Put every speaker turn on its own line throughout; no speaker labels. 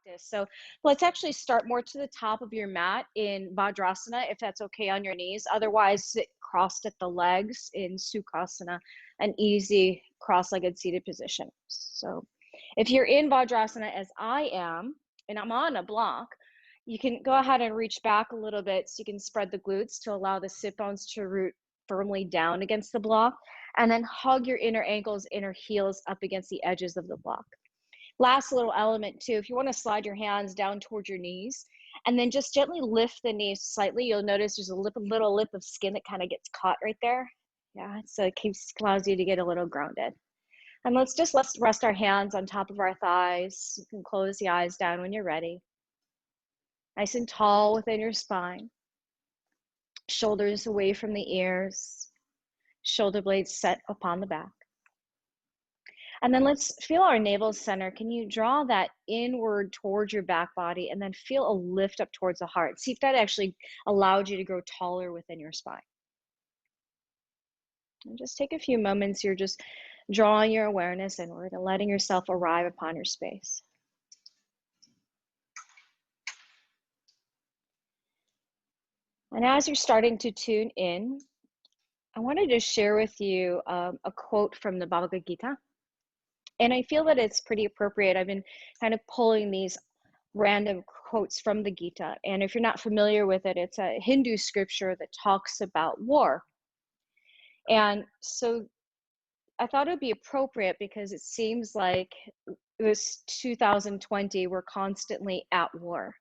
practice. So let's actually start more to the top of your mat in Vajrasana, if that's okay on your knees. Otherwise, sit crossed at the legs in Sukhasana, an easy cross-legged seated position. So if you're in Vajrasana as I am, and I'm on a block, you can go ahead and reach back a little bit so you can spread the glutes to allow the sit bones to root firmly down against the block, and then hug your inner ankles, inner heels up against the edges of the block. Last little element too, if you want to slide your hands down towards your knees and then just gently lift the knees slightly, you'll notice there's a little lip of skin that kind of gets caught right there. Yeah, so it allows you to get a little grounded. And let's rest our hands on top of our thighs. You can close the eyes down when you're ready. Nice and tall within your spine. Shoulders away from the ears. Shoulder blades set upon the back. And then let's feel our navel center. Can you draw that inward towards your back body and then feel a lift up towards the heart? See if that actually allowed you to grow taller within your spine. And just take a few moments here, just drawing your awareness inward and letting yourself arrive upon your space. And as you're starting to tune in, I wanted to share with you a quote from the Bhagavad Gita. And I feel that it's pretty appropriate. I've been kind of pulling these random quotes from the Gita. And if you're not familiar with it, it's a Hindu scripture that talks about war. And so I thought it would be appropriate because it seems like this 2020, we're constantly at war.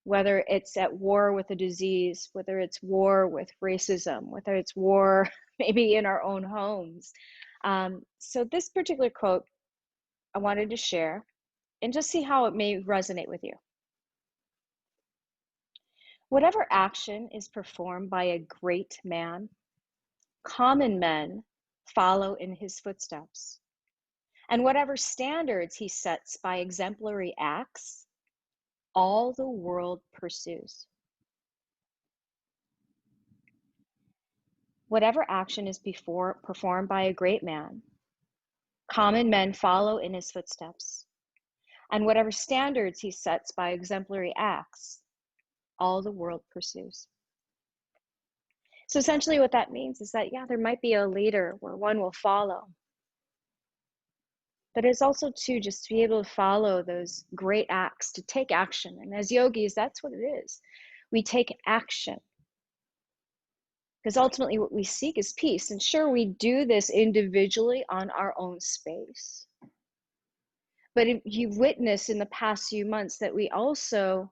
Whether it's at war with a disease, whether it's war with racism, whether it's war maybe in our own homes. So this particular quote I wanted to share and just see how it may resonate with you. Whatever action is performed by a great man, common men follow in his footsteps. And whatever standards he sets by exemplary acts, all the world pursues. Whatever action is performed by a great man, common men follow in his footsteps. And whatever standards he sets by exemplary acts, all the world pursues. So essentially what that means is that, yeah, there might be a leader where one will follow. But it's also too, just to be able to follow those great acts, to take action. And as yogis, that's what it is. We take action. Because ultimately what we seek is peace. And sure, we do this individually on our own space. But you've witnessed in the past few months that we also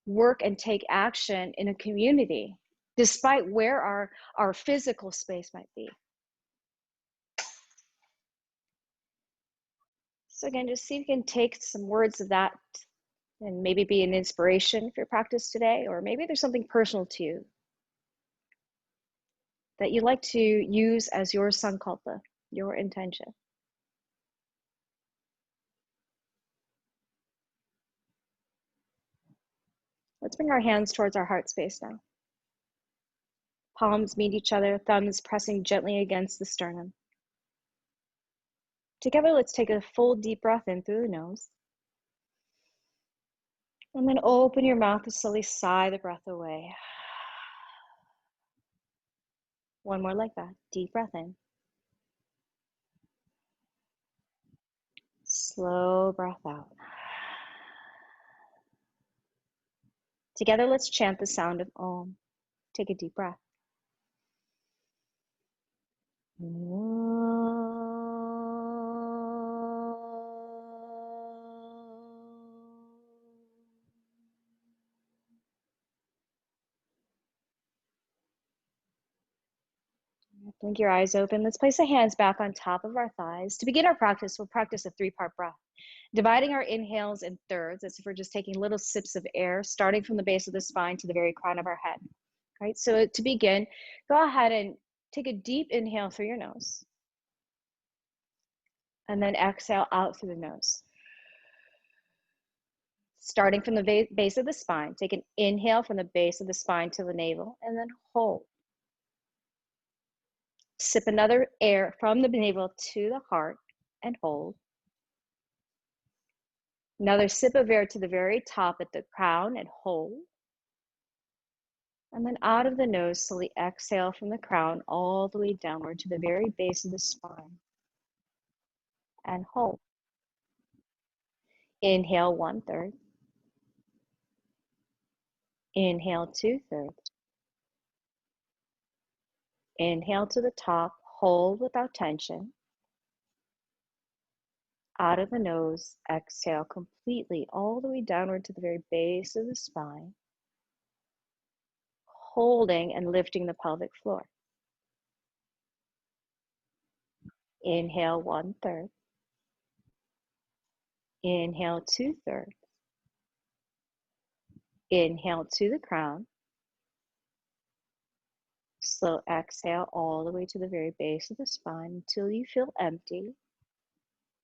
work and take action in a community, despite where our physical space might be. So again, just see if you can take some words of that and maybe be an inspiration for your practice today, or maybe there's something personal to you that you'd like to use as your sankalpa, your intention. Let's bring our hands towards our heart space now. Palms meet each other, thumbs pressing gently against the sternum. Together, let's take a full deep breath in through the nose. And then open your mouth to slowly sigh the breath away. One more like that. Deep breath in. Slow breath out. Together, let's chant the sound of Om. Take a deep breath. Blink your eyes open. Let's place the hands back on top of our thighs. To begin our practice, we'll practice a 3-part breath, dividing our inhales in thirds as if we're just taking little sips of air, starting from the base of the spine to the very crown of our head. All right, so to begin, go ahead and take a deep inhale through your nose. And then exhale out through the nose. Starting from the base of the spine, take an inhale from the base of the spine to the navel, and then hold. Sip another air from the navel to the heart and hold. Another sip of air to the very top at the crown and hold. And then out of the nose, slowly exhale from the crown all the way downward to the very base of the spine. And hold. Inhale 1/3. Inhale 2/3. Inhale to the top, hold without tension. Out of the nose, exhale completely all the way downward to the very base of the spine. Holding and lifting the pelvic floor. Inhale 1/3. Inhale 2/3. Inhale to the crown. Slow exhale all the way to the very base of the spine until you feel empty.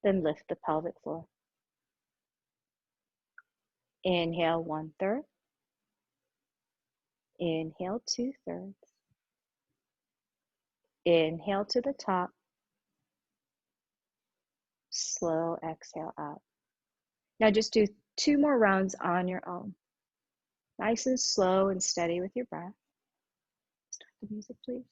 Then lift the pelvic floor. Inhale 1/3. Inhale 2/3. Inhale to the top. Slow exhale out. Now just do 2 more rounds on your own. Nice and slow and steady with your breath. Start the music, please.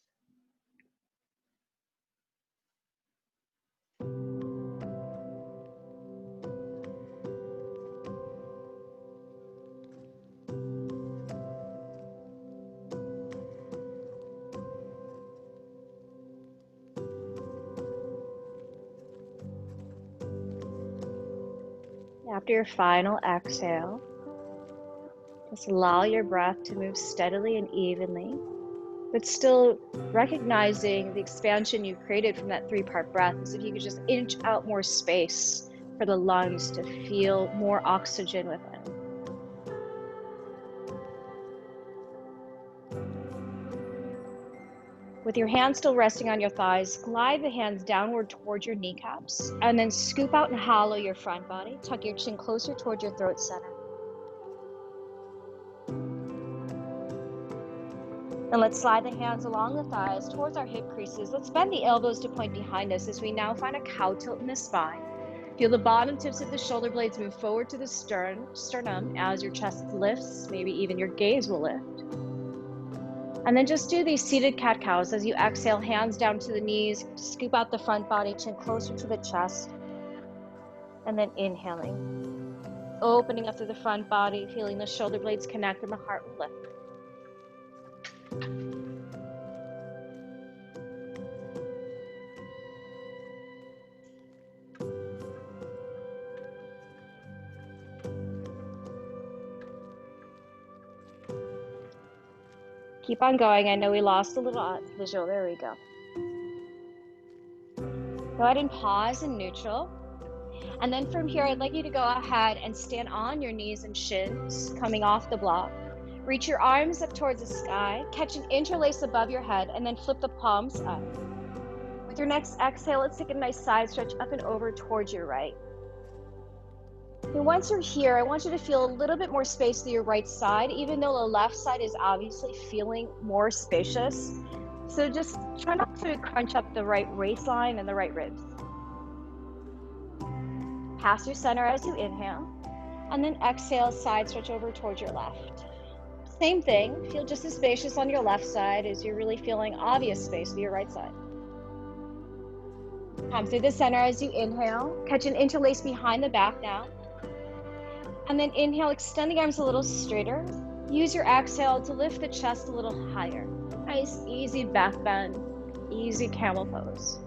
After your final exhale, just allow your breath to move steadily and evenly, but still recognizing the expansion you created from that 3-part breath, as if you could just inch out more space for the lungs to feel more oxygen within. With your hands still resting on your thighs, glide the hands downward towards your kneecaps, and then scoop out and hollow your front body. Tuck your chin closer towards your throat center. And let's slide the hands along the thighs towards our hip creases. Let's bend the elbows to point behind us as we now find a cow tilt in the spine. Feel the bottom tips of the shoulder blades move forward to the sternum as your chest lifts. Maybe even your gaze will lift. And then just do these seated cat-cows as you exhale, hands down to the knees, scoop out the front body, chin closer to the chest. And then inhaling, opening up through the front body, feeling the shoulder blades connect and the heart will lift. Keep on going. I know we lost a little visual. There we go. Go ahead and pause in neutral. And then from here, I'd like you to go ahead and stand on your knees and shins, coming off the block. Reach your arms up towards the sky, catch an interlace above your head, and then flip the palms up. With your next exhale, let's take a nice side stretch up and over towards your right. And once you're here, I want you to feel a little bit more space to your right side, even though the left side is obviously feeling more spacious. So just try not to crunch up the right waistline and the right ribs. Pass your center as you inhale, and then exhale, side stretch over towards your left. Same thing, feel just as spacious on your left side as you're really feeling obvious space to your right side. Come through the center as you inhale, catch an interlace behind the back now. And then inhale, extend the arms a little straighter. Use your exhale to lift the chest a little higher. Nice, easy back bend, easy camel pose.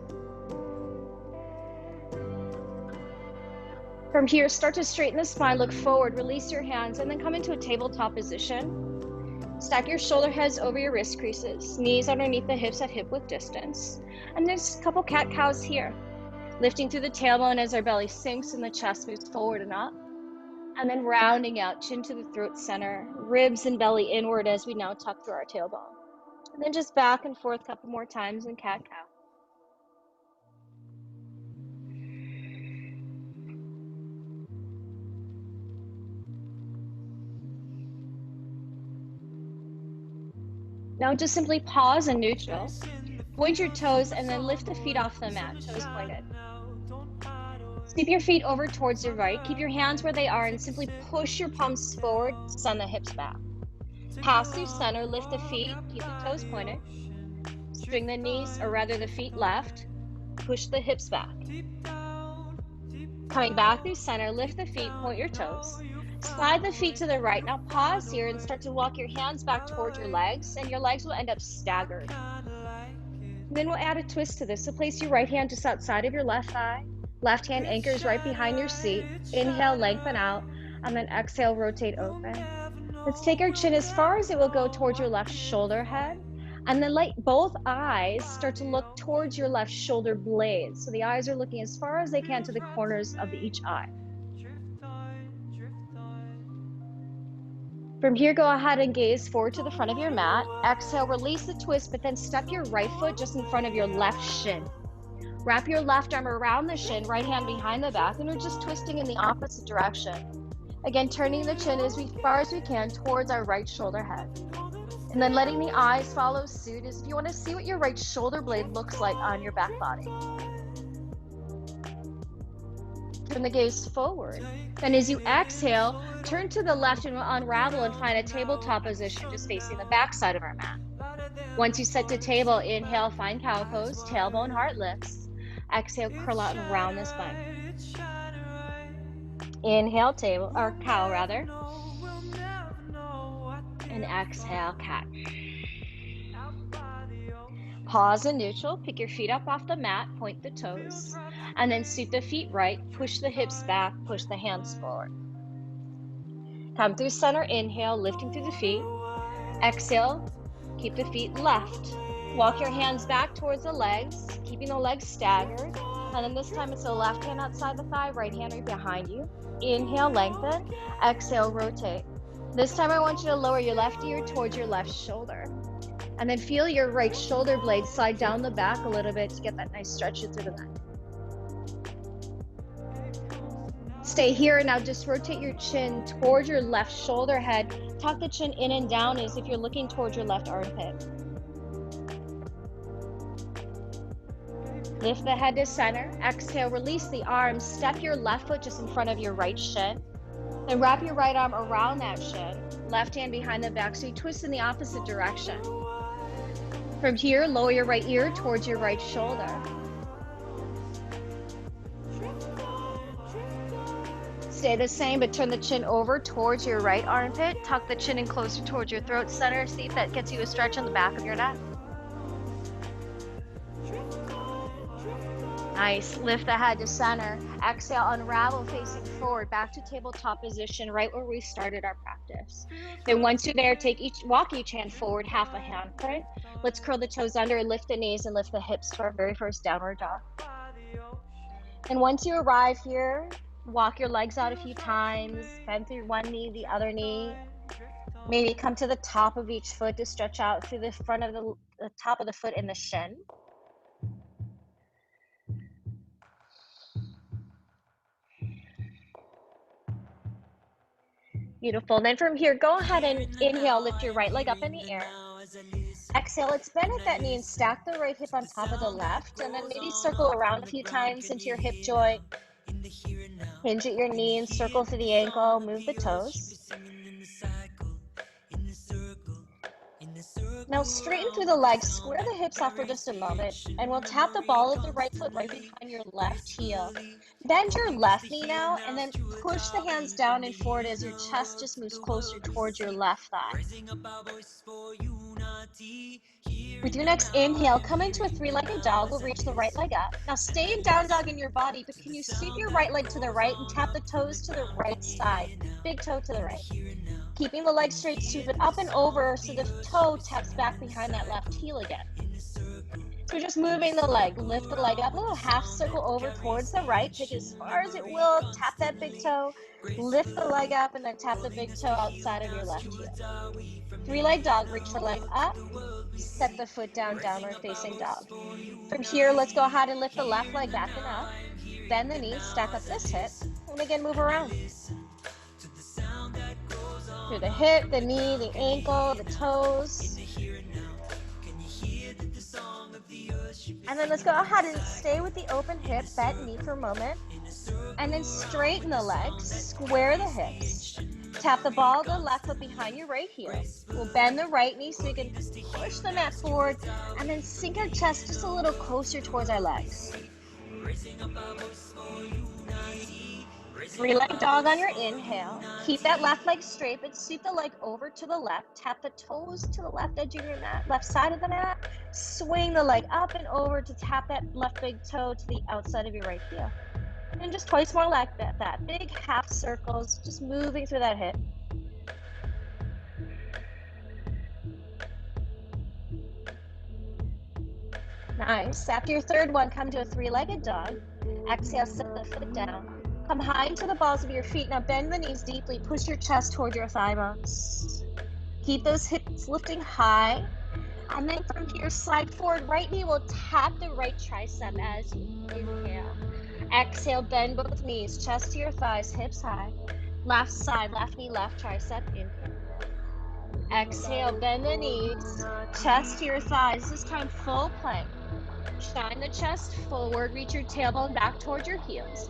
From here, start to straighten the spine, look forward, release your hands, and then come into a tabletop position. Stack your shoulder heads over your wrist creases, knees underneath the hips at hip width distance. And there's a couple cat-cows here. Lifting through the tailbone as our belly sinks and the chest moves forward and up. And then rounding out, chin to the throat center, ribs and belly inward as we now tuck through our tailbone. And then just back and forth a couple more times in cat-cow. Now just simply pause in neutral. Point your toes and then lift the feet off the mat, toes pointed. Sweep your feet over towards the right. Keep your hands where they are and simply push your palms forward, send the hips back. Pass through center, lift the feet, keep the toes pointed. Swing the knees, or rather the feet left. Push the hips back. Coming back through center, lift the feet, point your toes. Slide the feet to the right. Now pause here and start to walk your hands back towards your legs, and your legs will end up staggered. And then we'll add a twist to this. So place your right hand just outside of your left thigh. Left hand anchors right behind your seat. Inhale, lengthen out, and then exhale, rotate open. Let's take our chin as far as it will go towards your left shoulder head. And then let both eyes start to look towards your left shoulder blade. So the eyes are looking as far as they can to the corners of each eye. From here, go ahead and gaze forward to the front of your mat. Exhale, release the twist, but then step your right foot just in front of your left shin. Wrap your left arm around the shin, right hand behind the back, and we're just twisting in the opposite direction. Again, turning the chin as far as we can towards our right shoulder head. And then letting the eyes follow suit as if you want to see what your right shoulder blade looks like on your back body. Turn the gaze forward. Then as you exhale, turn to the left and unravel and find a tabletop position just facing the back side of our mat. Once you set to table, inhale, find cow pose, tailbone, heart lifts. Exhale, curl out and round the spine. Inhale, table, or cow rather. And exhale, cat. Pause in neutral, pick your feet up off the mat, point the toes, and then suit the feet right, push the hips back, push the hands forward. Come through center, inhale, lifting through the feet. Exhale, keep the feet left. Walk your hands back towards the legs, keeping the legs staggered. And then this time it's the left hand outside the thigh, right hand right behind you. Inhale, lengthen. Exhale, rotate. This time I want you to lower your left ear towards your left shoulder. And then feel your right shoulder blade slide down the back a little bit to get that nice stretch through the neck. Stay here and now just rotate your chin towards your left shoulder head. Tuck the chin in and down as if you're looking towards your left armpit. Lift the head to center. Exhale, release the arms. Step your left foot just in front of your right shin. Then wrap your right arm around that shin. Left hand behind the back so you twist in the opposite direction. From here, lower your right ear towards your right shoulder. Stay the same, but turn the chin over towards your right armpit. Tuck the chin in closer towards your throat center. See if that gets you a stretch on the back of your neck. Nice. Lift the head to center. Exhale, unravel facing forward, back to tabletop position, right where we started our practice. Then once you're there, walk each hand forward, half a hand print. Let's curl the toes under, lift the knees, and lift the hips to our very first downward dog. And once you arrive here, walk your legs out a few times, bend through one knee, the other knee. Maybe come to the top of each foot to stretch out through the front of the top of the foot in the shin. Beautiful. Then from here, go ahead and inhale, lift your right leg up in the air. Exhale, let's bend at that knee and stack the right hip on top of the left, and then maybe circle around a few times into your hip joint. Hinge at your knee and circle through the ankle, move the toes. Now straighten through the legs, square the hips off for just a moment, and we'll tap the ball of the right foot right behind your left heel. Bend your left knee now, and then push the hands down and forward as your chest just moves closer towards your left thigh. With your next inhale, come into a three-legged dog. We'll reach the right leg up. Now stay in down dog in your body, but can you sweep your right leg to the right and tap the toes to the right side? Big toe to the right. Keeping the leg straight, sweep it up and over so the toe taps back behind that left heel again. So we're just moving the leg. Lift the leg up, a little half circle over towards the right. Take it as far as it will. Tap that big toe. Lift the leg up and then tap the big toe outside of your left heel. Three-leg dog, reach the leg up. Set the foot down, downward facing dog. From here, let's go ahead and lift the left leg back and up. Bend the knees, stack up this hip, and again move around. Through the hip, the knee, the ankle, the toes. And then let's go ahead and stay with the open hip, bent knee for a moment. And then straighten the legs, square the hips. Tap the ball of the left foot behind your right heel. We'll bend the right knee so you can push the mat forward and then sink our chest just a little closer towards our legs. Three-leg dog on your inhale. Keep that left leg straight, but sweep the leg over to the left. Tap the toes to the left edge of your mat, left side of the mat. Swing the leg up and over to tap that left big toe to the outside of your right heel. And just twice more like that. Big half circles, just moving through that hip. Nice. After your third one, come to a three-legged dog. Exhale, set the foot down. Come high into the balls of your feet. Now bend the knees deeply. Push your chest toward your thigh bones. Keep those hips lifting high. And then from here, slide forward. Right knee will tap the right tricep as you inhale. Exhale, bend both knees, chest to your thighs, hips high. Left side, left knee, left tricep, inhale. Exhale, bend the knees, chest to your thighs. This time, full plank. Shine the chest forward, reach your tailbone back towards your heels.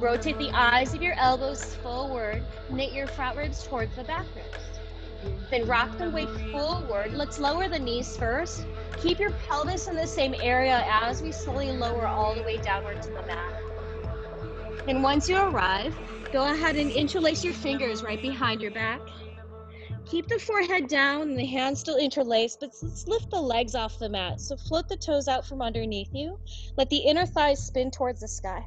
Rotate the eyes of your elbows forward, knit your front ribs towards the back ribs. Then rock the weight forward. Let's lower the knees first. Keep your pelvis in the same area as we slowly lower all the way downward to the mat. And once you arrive, go ahead and interlace your fingers right behind your back. Keep the forehead down and the hands still interlaced, but let's lift the legs off the mat. So float the toes out from underneath you. Let the inner thighs spin towards the sky.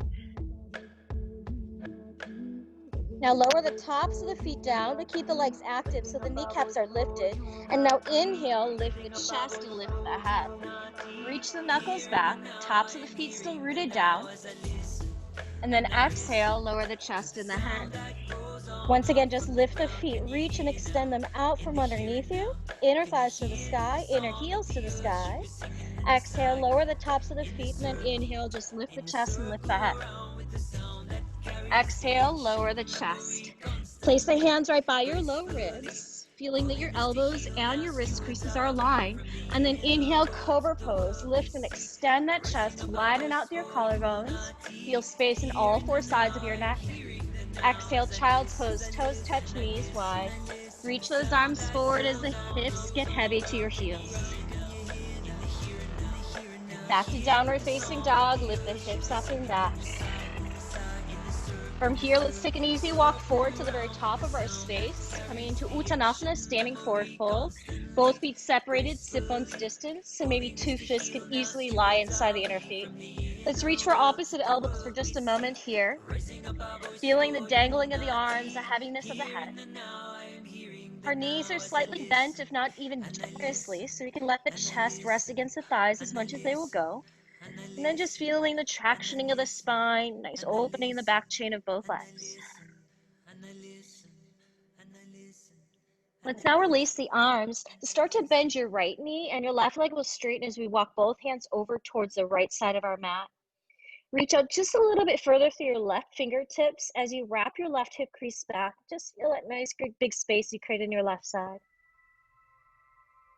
Now lower the tops of the feet down, but keep the legs active so the kneecaps are lifted. And now inhale, lift the chest and lift the head. Reach the knuckles back, tops of the feet still rooted down. And then exhale, lower the chest and the head. Once again, just lift the feet, reach and extend them out from underneath you. Inner thighs to the sky, inner heels to the sky. Exhale, lower the tops of the feet, and then inhale, just lift the chest and lift the head. Exhale, lower the chest. Place the hands right by your low ribs, feeling that your elbows and your wrist creases are aligned. And then inhale, cobra pose. Lift and extend that chest, widen out your collarbones. Feel space in all four sides of your neck. Exhale, child's pose. Toes touch, knees wide. Reach those arms forward as the hips get heavy to your heels. Back to downward facing dog. Lift the hips up and back. From here, let's take an easy walk forward to the very top of our space. Coming into Uttanasana, standing forward fold. Both feet separated, sit bones distance, and maybe two fists can easily lie inside the inner feet. Let's reach for opposite elbows for just a moment here. Feeling the dangling of the arms, the heaviness of the head. Our knees are slightly bent, if not even generously, so we can let the chest rest against the thighs as much as they will go. And then just feeling the tractioning of the spine, nice opening in the back chain of both legs. Let's now release the arms. Start to bend your right knee and your left leg will straighten as we walk both hands over towards the right side of our mat. Reach out just a little bit further through your left fingertips as you wrap your left hip crease back. Just feel that nice big space you create in your left side.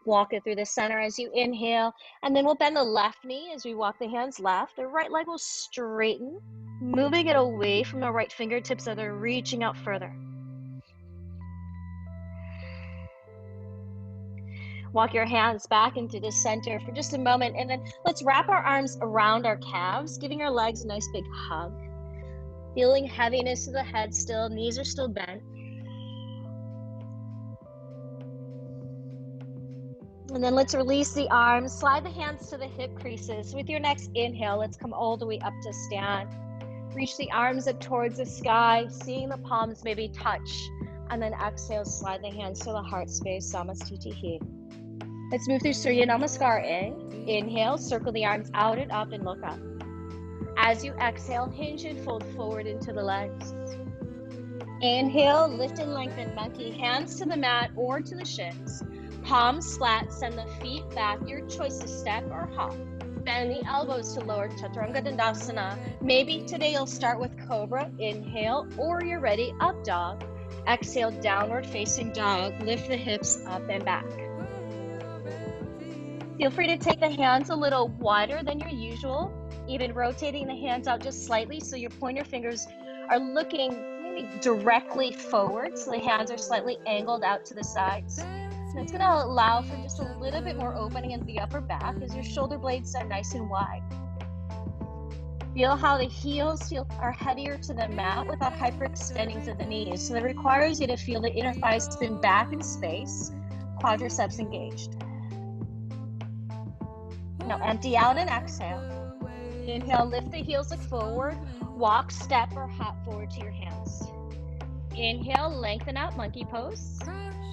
Walk it through the center as you inhale, and then we'll bend the left knee as we walk the hands left. The right leg will straighten, moving it away from the right fingertips so they're reaching out further. Walk your hands back into the center for just a moment, and then let's wrap our arms around our calves, giving our legs a nice big hug. Feeling heaviness to the head still, knees are still bent. And then let's release the arms, slide the hands to the hip creases. With your next inhale, let's come all the way up to stand. Reach the arms up towards the sky, seeing the palms maybe touch. And then exhale, slide the hands to the heart space, Samastitihi. Let's move through Surya Namaskar in. Inhale, circle the arms out and up and look up. As you exhale, hinge and fold forward into the legs. Inhale, lift and lengthen monkey, hands to the mat or to the shins. Palms flat, send the feet back, your choice to step or hop. Bend the elbows to lower Chaturanga Dandasana. Maybe today you'll start with Cobra, inhale, or you're ready, up dog. Exhale, downward facing dog, lift the hips up and back. Feel free to take the hands a little wider than your usual, even rotating the hands out just slightly so your pointer fingers are looking maybe directly forward, so the hands are slightly angled out to the sides. And it's going to allow for just a little bit more opening in the upper back as your shoulder blades are nice and wide. Feel how the heels are heavier to the mat without hyperextending to the knees. So that requires you to feel the inner thighs spin back in space, quadriceps engaged. Now empty out and exhale. Inhale, lift the heels, look forward, walk, step, or hop forward to your hands. Inhale, lengthen out, monkey pose.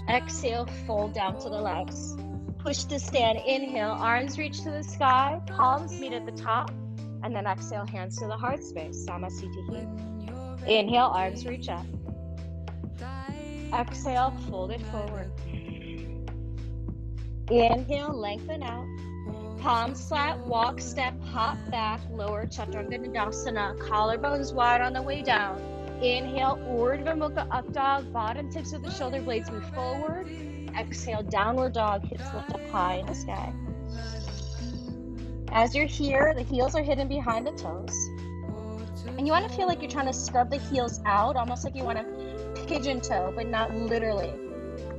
Exhale, fold down to the legs. Push to stand, inhale, arms reach to the sky, palms meet at the top, and then exhale, hands to the heart space, Samasthiti. Inhale, arms reach up. Exhale, fold it forward. Inhale, lengthen out. Palms flat, walk, step, hop back, lower Chaturanga Dandasana, collarbones wide on the way down. Inhale, Urdhva Mukha Up Dog, bottom tips of the shoulder blades move forward. Exhale, Downward Dog, hips lift up high in the sky. As you're here, the heels are hidden behind the toes. And you want to feel like you're trying to scrub the heels out, almost like you want to pigeon toe, but not literally.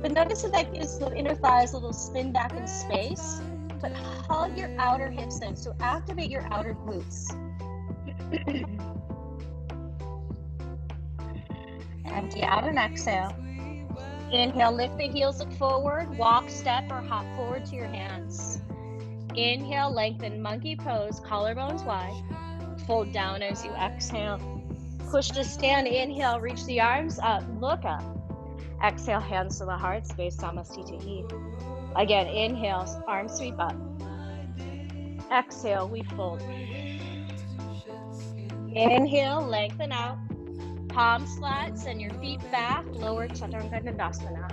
But notice that gives the inner thighs a little spin back in space, but hug your outer hips in, so activate your outer glutes. Empty out and exhale. Inhale, lift the heels, look forward, walk, step, or hop forward to your hands. Inhale, lengthen monkey pose, collarbones wide. Fold down as you exhale. Push to stand, inhale, reach the arms up, look up. Exhale, hands to the heart space, Samasthiti. Again, inhale, arms sweep up. Exhale, we fold. Inhale, lengthen out. Palms flat, send your feet back, lower Chaturanga Dandasana.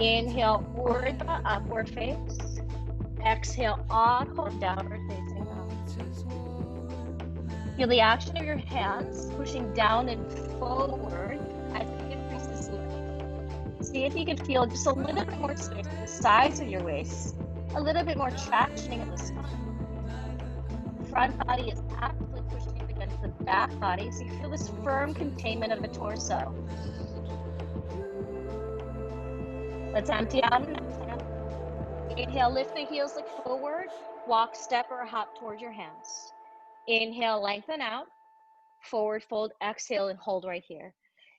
Inhale, Urdhva, upward face. Exhale, odd, hold downward facing dog. Feel the action of your hands pushing down and forward as you increase this lift. See if you can feel just a little bit more space at the sides of your waist, a little bit more traction in the spine. Front body is actively pushing up against the back body, so you feel this firm containment of the torso. Let's empty out and exhale. Inhale, lift the heels, look forward, walk, step, or hop towards your hands. Inhale, lengthen out, forward fold, exhale, and hold right here.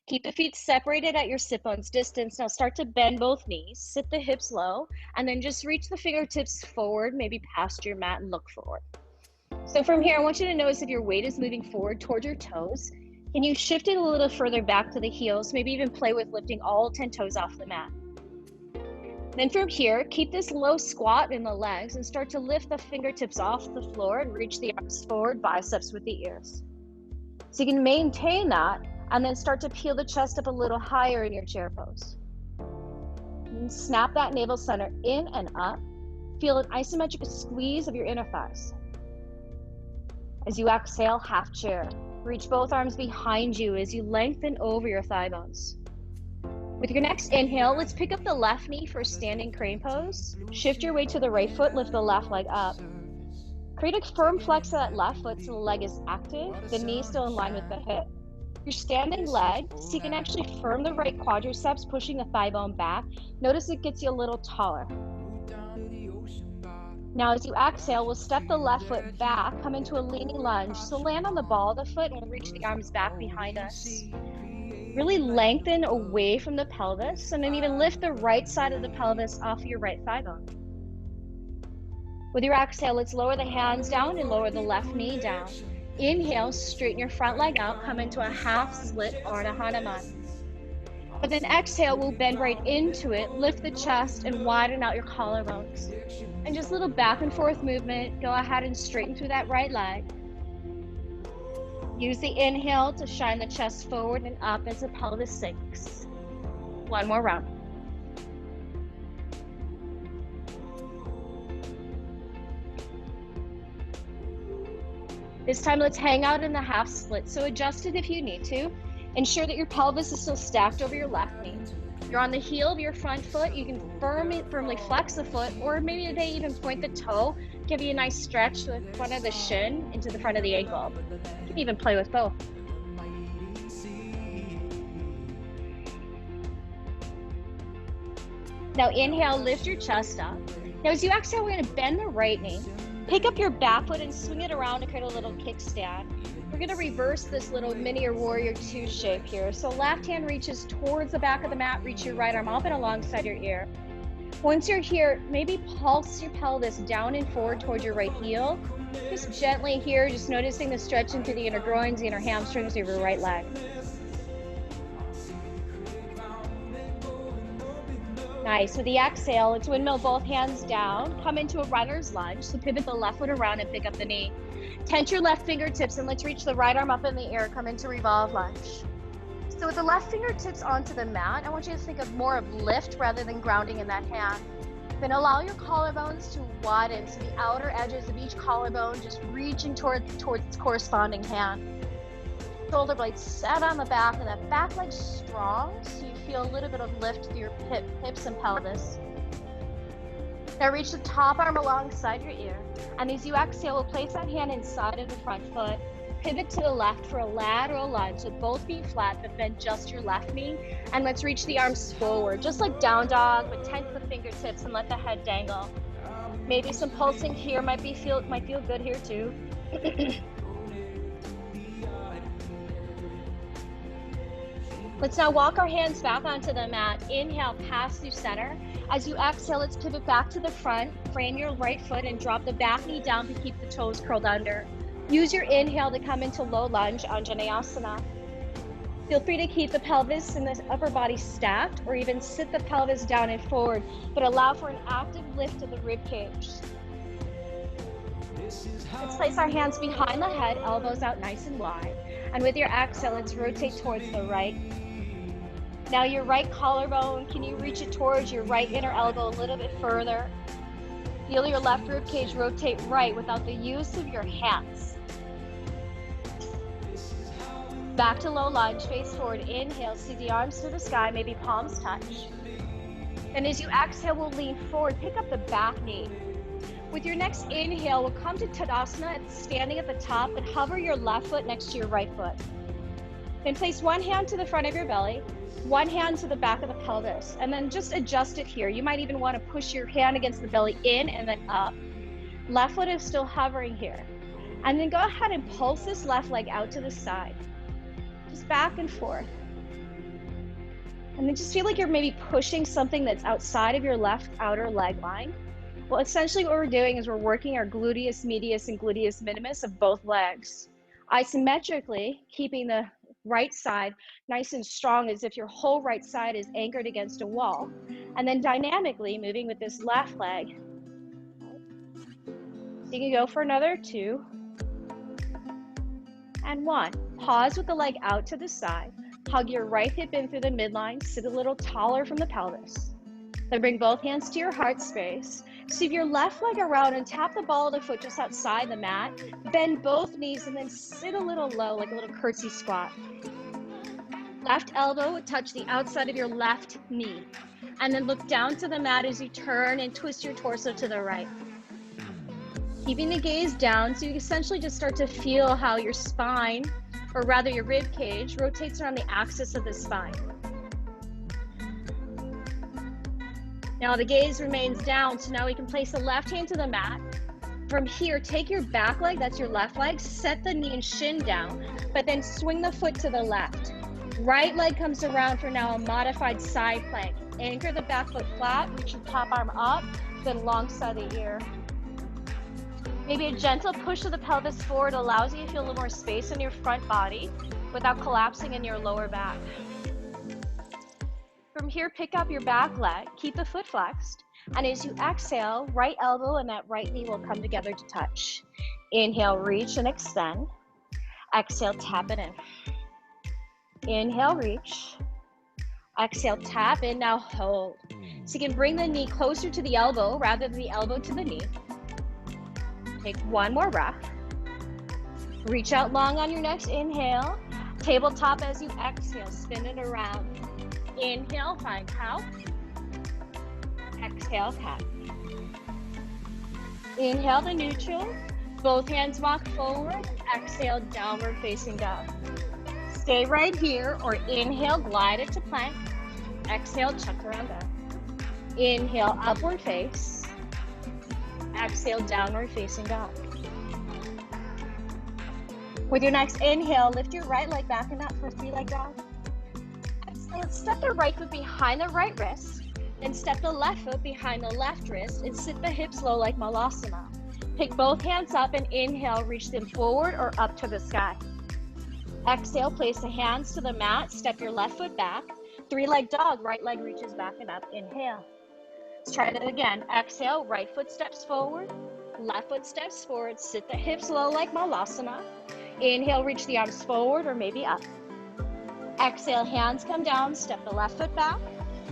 Keep the feet separated at your sit bones distance. Now start to bend both knees, sit the hips low, and then just reach the fingertips forward, maybe past your mat, and look forward. So from here, I want you to notice if your weight is moving forward towards your toes. Can you shift it a little further back to the heels, maybe even play with lifting all 10 toes off the mat. Then from here, keep this low squat in the legs and start to lift the fingertips off the floor and reach the arms forward, biceps with the ears. So you can maintain that and then start to peel the chest up a little higher in your chair pose. And snap that navel center in and up. Feel an isometric squeeze of your inner thighs. As you exhale, half chair. Reach both arms behind you as you lengthen over your thigh bones. With your next inhale, let's pick up the left knee for a standing crane pose. Shift your weight to the right foot, lift the left leg up. Create a firm flex of that left foot so the leg is active, the knee still in line with the hip. Your standing leg, so you can actually firm the right quadriceps, pushing the thigh bone back. Notice it gets you a little taller. Now as you exhale, we'll step the left foot back, come into a leaning lunge. So land on the ball of the foot and we'll reach the arms back behind us. Really lengthen away from the pelvis and then even lift the right side of the pelvis off your right thigh bone. With your exhale, let's lower the hands down and lower the left knee down. Inhale, straighten your front leg out, come into a half split Ardha Hanuman. But then exhale, we'll bend right into it, lift the chest and widen out your collarbones. And just a little back and forth movement. Go ahead and straighten through that right leg. Use the inhale to shine the chest forward and up as the pelvis sinks. One more round. This time, let's hang out in the half split. So adjust it if you need to. Ensure that your pelvis is still stacked over your left knee. You're on the heel of your front foot. You can firmly flex the foot, or maybe today even point the toe, give you a nice stretch to the front of the shin into the front of the ankle. You can even play with both. Now inhale, lift your chest up. Now as you exhale, we're gonna bend the right knee, pick up your back foot and swing it around to create a little kickstand. We're gonna reverse this little mini or warrior two shape here. So left hand reaches towards the back of the mat, reach your right arm up and alongside your ear. Once you're here, maybe pulse your pelvis down and forward towards your right heel. Just gently here, just noticing the stretching through the inner groins, the inner hamstrings of your right leg. Nice. With the exhale, let's windmill both hands down. Come into a runner's lunge. So pivot the left foot around and pick up the knee. Tense your left fingertips and let's reach the right arm up in the air. Come into revolve lunge. So with the left fingertips onto the mat, I want you to think of more of lift rather than grounding in that hand. Then allow your collarbones to widen. So the outer edges of each collarbone just reaching towards its corresponding hand. Shoulder blades set on the back and that back leg strong so you feel a little bit of lift through your hips and pelvis. Now reach the top arm alongside your ear, and as you exhale, we'll place that hand inside of the front foot. Pivot to the left for a lateral lunge with both feet flat, but bend just your left knee, and let's reach the arms forward, just like down dog, but tense the fingertips and let the head dangle. Maybe some pulsing here might feel good here too. Let's now walk our hands back onto the mat. Inhale, pass through center. As you exhale, let's pivot back to the front. Frame your right foot and drop the back knee down to keep the toes curled under. Use your inhale to come into low lunge, Anjaneyasana. Feel free to keep the pelvis and the upper body stacked or even sit the pelvis down and forward, but allow for an active lift of the rib cage. Let's place our hands behind the head, elbows out nice and wide. And with your exhale, let's rotate towards the right. Now your right collarbone, can you reach it towards your right inner elbow a little bit further? Feel your left rib cage rotate right without the use of your hands. Back to low lunge, face forward, inhale, see the arms to the sky, maybe palms touch. And as you exhale, we'll lean forward, pick up the back knee. With your next inhale, we'll come to Tadasana, standing at the top, and hover your left foot next to your right foot. Then place one hand to the front of your belly, one hand to the back of the pelvis, and then just adjust it here. You might even want to push your hand against the belly in and then up. Left foot is still hovering here. And then go ahead and pulse this left leg out to the side. Just back and forth. And then just feel like you're maybe pushing something that's outside of your left outer leg line. Well, essentially what we're doing is we're working our gluteus medius and gluteus minimus of both legs. Isometrically, keeping the right side nice and strong as if your whole right side is anchored against a wall. And then dynamically moving with this left leg. So you can go for another 2 and 1. Pause with the leg out to the side. Hug your right hip in through the midline. Sit a little taller from the pelvis. Then bring both hands to your heart space. Sweep your left leg around and tap the ball of the foot just outside the mat. Bend both knees and then sit a little low, like a little curtsy squat. Left elbow would touch the outside of your left knee. And then look down to the mat as you turn and twist your torso to the right. Keeping the gaze down, so you essentially just start to feel how your spine, or rather your rib cage, rotates around the axis of the spine. Now the gaze remains down, so now we can place the left hand to the mat. From here, take your back leg, that's your left leg, set the knee and shin down, but then swing the foot to the left. Right leg comes around for now a modified side plank. Anchor the back foot flat, reach your top arm up, then alongside the ear. Maybe a gentle push of the pelvis forward allows you to feel a little more space in your front body without collapsing in your lower back. From here, pick up your back leg, keep the foot flexed, and as you exhale, right elbow and that right knee will come together to touch. Inhale, reach and extend. Exhale, tap it in. Inhale, reach. Exhale, tap in, now hold. So you can bring the knee closer to the elbow rather than the elbow to the knee. Take one more breath. Reach out long on your next inhale. Tabletop as you exhale, spin it around. Inhale, find cow. Exhale, cat. Inhale to neutral. Both hands walk forward. Exhale, downward facing dog. Stay right here, or inhale, glide it to plank. Exhale, chaturanga. Inhale, upward face. Exhale, downward facing dog. With your next inhale, lift your right leg back and up for 3-leg dog. Exhale, step the right foot behind the right wrist. Then step the left foot behind the left wrist and sit the hips low like malasana. Pick both hands up and inhale, reach them forward or up to the sky. Exhale, place the hands to the mat, step your left foot back. 3-leg dog, right leg reaches back and up. Inhale. Let's try that again. Exhale, right foot steps forward, left foot steps forward, sit the hips low like malasana. Inhale, reach the arms forward or maybe up. Exhale, hands come down, step the left foot back.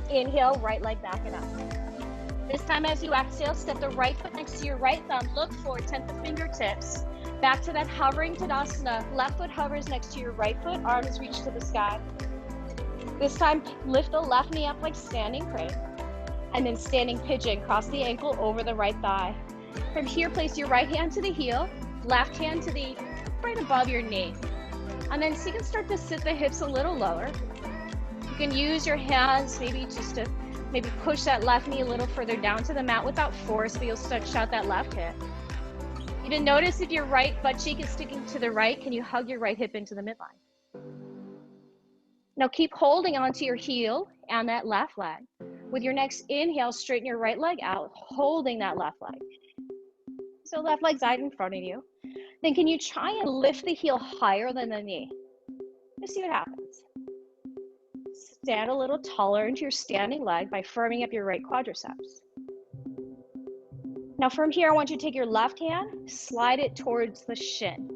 Inhale, right leg back and up. This time as you exhale, step the right foot next to your right thumb, look forward, tent the fingertips. Back to that hovering Tadasana. Left foot hovers next to your right foot, arms reach to the sky. This time, lift the left knee up like standing crane. And then standing pigeon, cross the ankle over the right thigh. From here, place your right hand to the heel, left hand to the right above your knee. And then so you can start to sit the hips a little lower. You can use your hands maybe just to push that left knee a little further down to the mat without force, but you'll stretch out that left hip. Even notice if your right butt cheek is sticking to the right, can you hug your right hip into the midline? Now keep holding onto your heel and that left leg. With your next inhale, straighten your right leg out, holding that left leg. So left leg's out in front of you. Then can you try and lift the heel higher than the knee? Just see what happens. Stand a little taller into your standing leg by firming up your right quadriceps. Now from here, I want you to take your left hand, slide it towards the shin.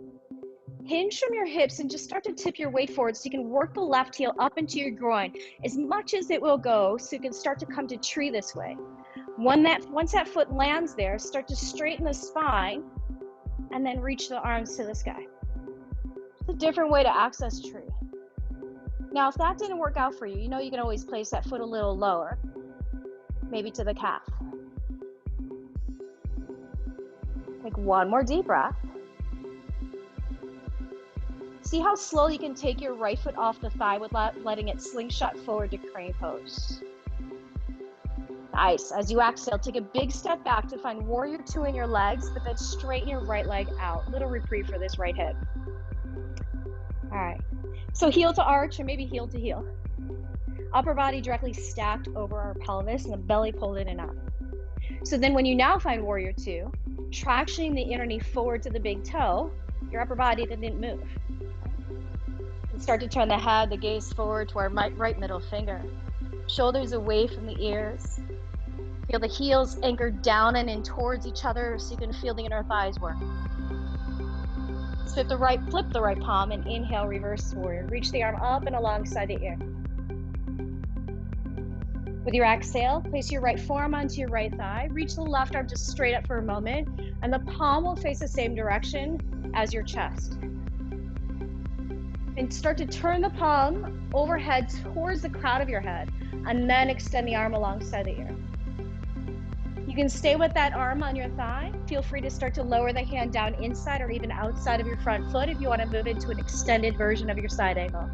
Hinge from your hips and just start to tip your weight forward so you can work the left heel up into your groin as much as it will go so you can start to come to tree this way. Once that foot lands there, start to straighten the spine and then reach the arms to the sky. It's a different way to access tree. Now, if that didn't work out for you, you know you can always place that foot a little lower, maybe to the calf. Take one more deep breath. See how slow you can take your right foot off the thigh without letting it slingshot forward to crane pose. Nice. As you exhale, take a big step back to find warrior 2 in your legs, but then straighten your right leg out. Little reprieve for this right hip. All right. So heel to arch or maybe heel to heel. Upper body directly stacked over our pelvis and the belly pulled in and up. So then when you now find warrior 2, tractioning the inner knee forward to the big toe, your upper body didn't move. And start to turn the head, the gaze forward to our right middle finger. Shoulders away from the ears. Feel the heels anchored down and in towards each other so you can feel the inner thighs work. Flip the right palm and inhale, reverse warrior. Reach the arm up and alongside the ear. With your exhale, place your right forearm onto your right thigh. Reach the left arm just straight up for a moment, and the palm will face the same direction as your chest. And start to turn the palm overhead towards the crown of your head, and then extend the arm alongside the ear. You can stay with that arm on your thigh. Feel free to start to lower the hand down inside or even outside of your front foot if you want to move into an extended version of your side angle.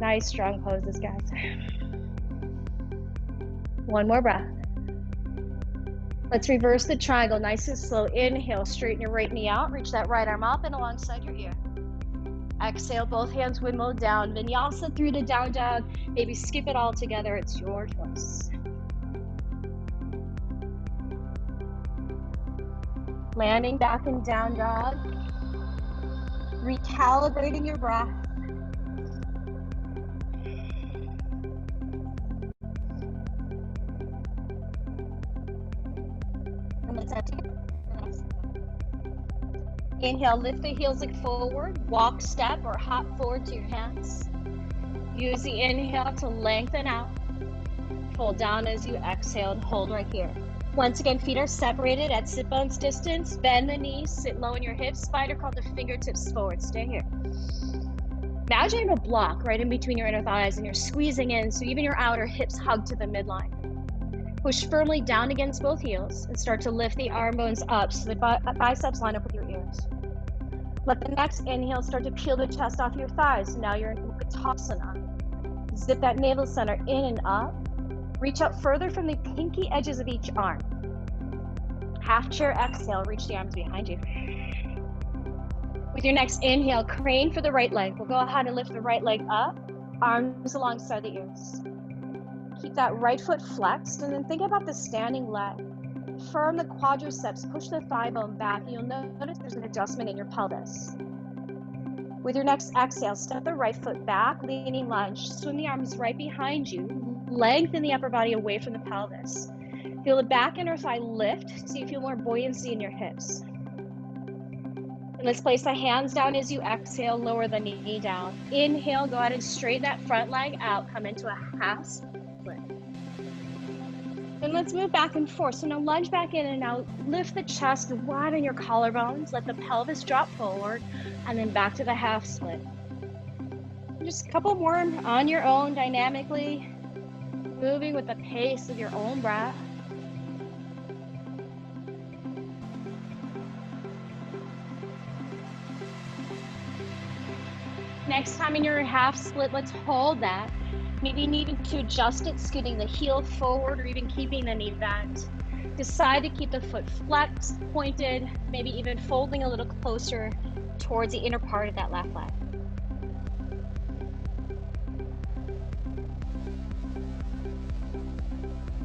Nice, strong poses, guys. One more breath. Let's reverse the triangle, nice and slow. Inhale, straighten your right knee out. Reach that right arm up and alongside your ear. Exhale, both hands windmill down. Vinyasa through the down dog. Maybe skip it all together. It's your choice. Landing back in down dog. Recalibrating your breath. And let's empty. Inhale, lift the heels look forward, walk, step, or hop forward to your hands. Use the inhale to lengthen out. Fold down as you exhale and hold right here. Once again, feet are separated at sit bones distance. Bend the knees, sit low in your hips, spider crawl the fingertips forward. Stay here. Imagine you have a block right in between your inner thighs and you're squeezing in so even your outer hips hug to the midline. Push firmly down against both heels and start to lift the arm bones up so the biceps line up with your ears. Let the next inhale start to peel the chest off your thighs. So now you're in Uttanasana. Zip that navel center in and up. Reach out further from the pinky edges of each arm. Half chair exhale, reach the arms behind you. With your next inhale, crane for the right leg. We'll go ahead and lift the right leg up, arms alongside the ears. Keep that right foot flexed, and then think about the standing leg. Firm the quadriceps, push the thigh bone back. You'll notice there's an adjustment in your pelvis. With your next exhale, step the right foot back, leaning lunge. Swing the arms right behind you. Lengthen the upper body away from the pelvis. Feel the back inner thigh lift so you feel more buoyancy in your hips. And let's place the hands down as you exhale, lower the knee down. Inhale, go ahead and straighten that front leg out, come into a half split. Then let's move back and forth. So now lunge back in and now lift the chest, widen your collarbones, let the pelvis drop forward, and then back to the half split. Just a couple more on your own, dynamically, moving with the pace of your own breath. Next time in your half split, let's hold that. Maybe needing to adjust it, scooting the heel forward or even keeping the knee bent. Decide to keep the foot flexed, pointed, maybe even folding a little closer towards the inner part of that left leg.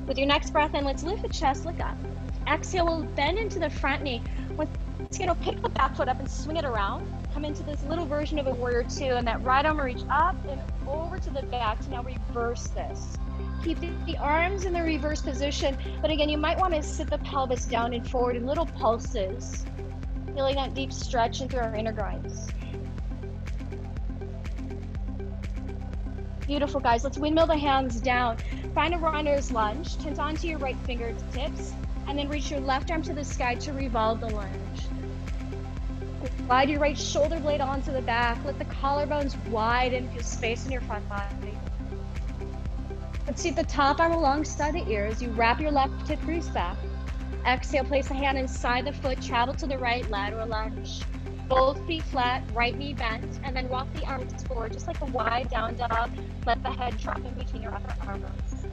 With your next breath in, let's lift the chest, look up. Exhale, we'll bend into the front knee. Once again, we'll pick the back foot up and swing it around. Come into this little version of a warrior two, and that right arm will reach up and over to the back to now reverse this. Keep the arms in the reverse position, but again, you might want to sit the pelvis down and forward in little pulses, feeling that deep stretch into our inner groins. Beautiful, guys. Let's windmill the hands down. Find a runner's lunge, tent onto your right fingertips, and then reach your left arm to the sky to revolve the lunge. Slide your right shoulder blade onto the back. Let the collarbones widen, feel space in your front body. Let's see the top arm alongside the ears. You wrap your left hip crease back. Exhale, place a hand inside the foot, travel to the right, lateral lunge. Both feet flat, right knee bent, and then walk the arms forward, just like a wide down dog. Let the head drop in between your upper arm bones.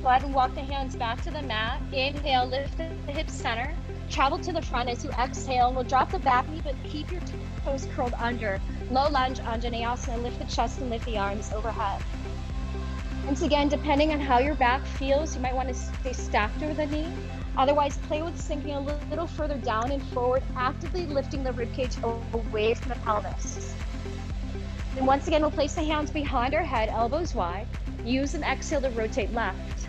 Go ahead and walk the hands back to the mat. Inhale, lift the hips center. Travel to the front as you exhale. We'll drop the back knee, but keep your toes curled under. Low lunge, Anjaneyasana. Lift the chest and lift the arms overhead. Once again, depending on how your back feels, you might want to stay stacked over the knee. Otherwise, play with sinking a little further down and forward, actively lifting the ribcage away from the pelvis. Then once again, we'll place the hands behind our head, elbows wide. Use an exhale to rotate left.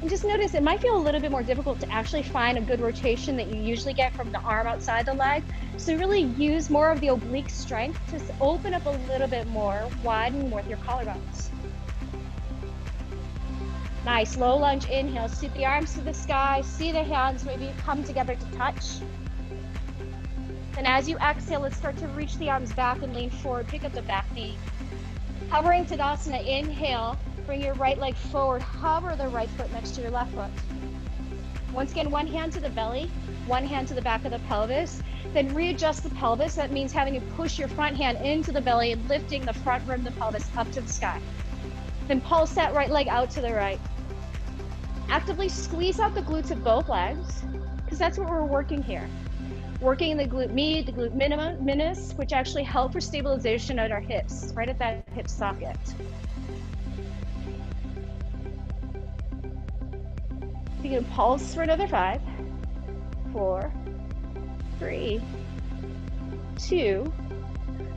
And just notice it might feel a little bit more difficult to actually find a good rotation that you usually get from the arm outside the leg. So really use more of the oblique strength to open up a little bit more, widen with your collarbones. Nice, low lunge inhale, sweep the arms to the sky, see the hands maybe come together to touch. And as you exhale, let's start to reach the arms back and lean forward, pick up the back knee. Hovering Tadasana, inhale, bring your right leg forward, hover the right foot next to your left foot. Once again, one hand to the belly, one hand to the back of the pelvis, then readjust the pelvis. That means having to push your front hand into the belly and lifting the front rim of the pelvis up to the sky. Then pulse that right leg out to the right. Actively squeeze out the glutes of both legs, because that's what we're working here. Working the glute med, the glute minimus, which actually help for stabilization at our hips, right at that hip socket. You can pulse for another 5, 4, 3, 2,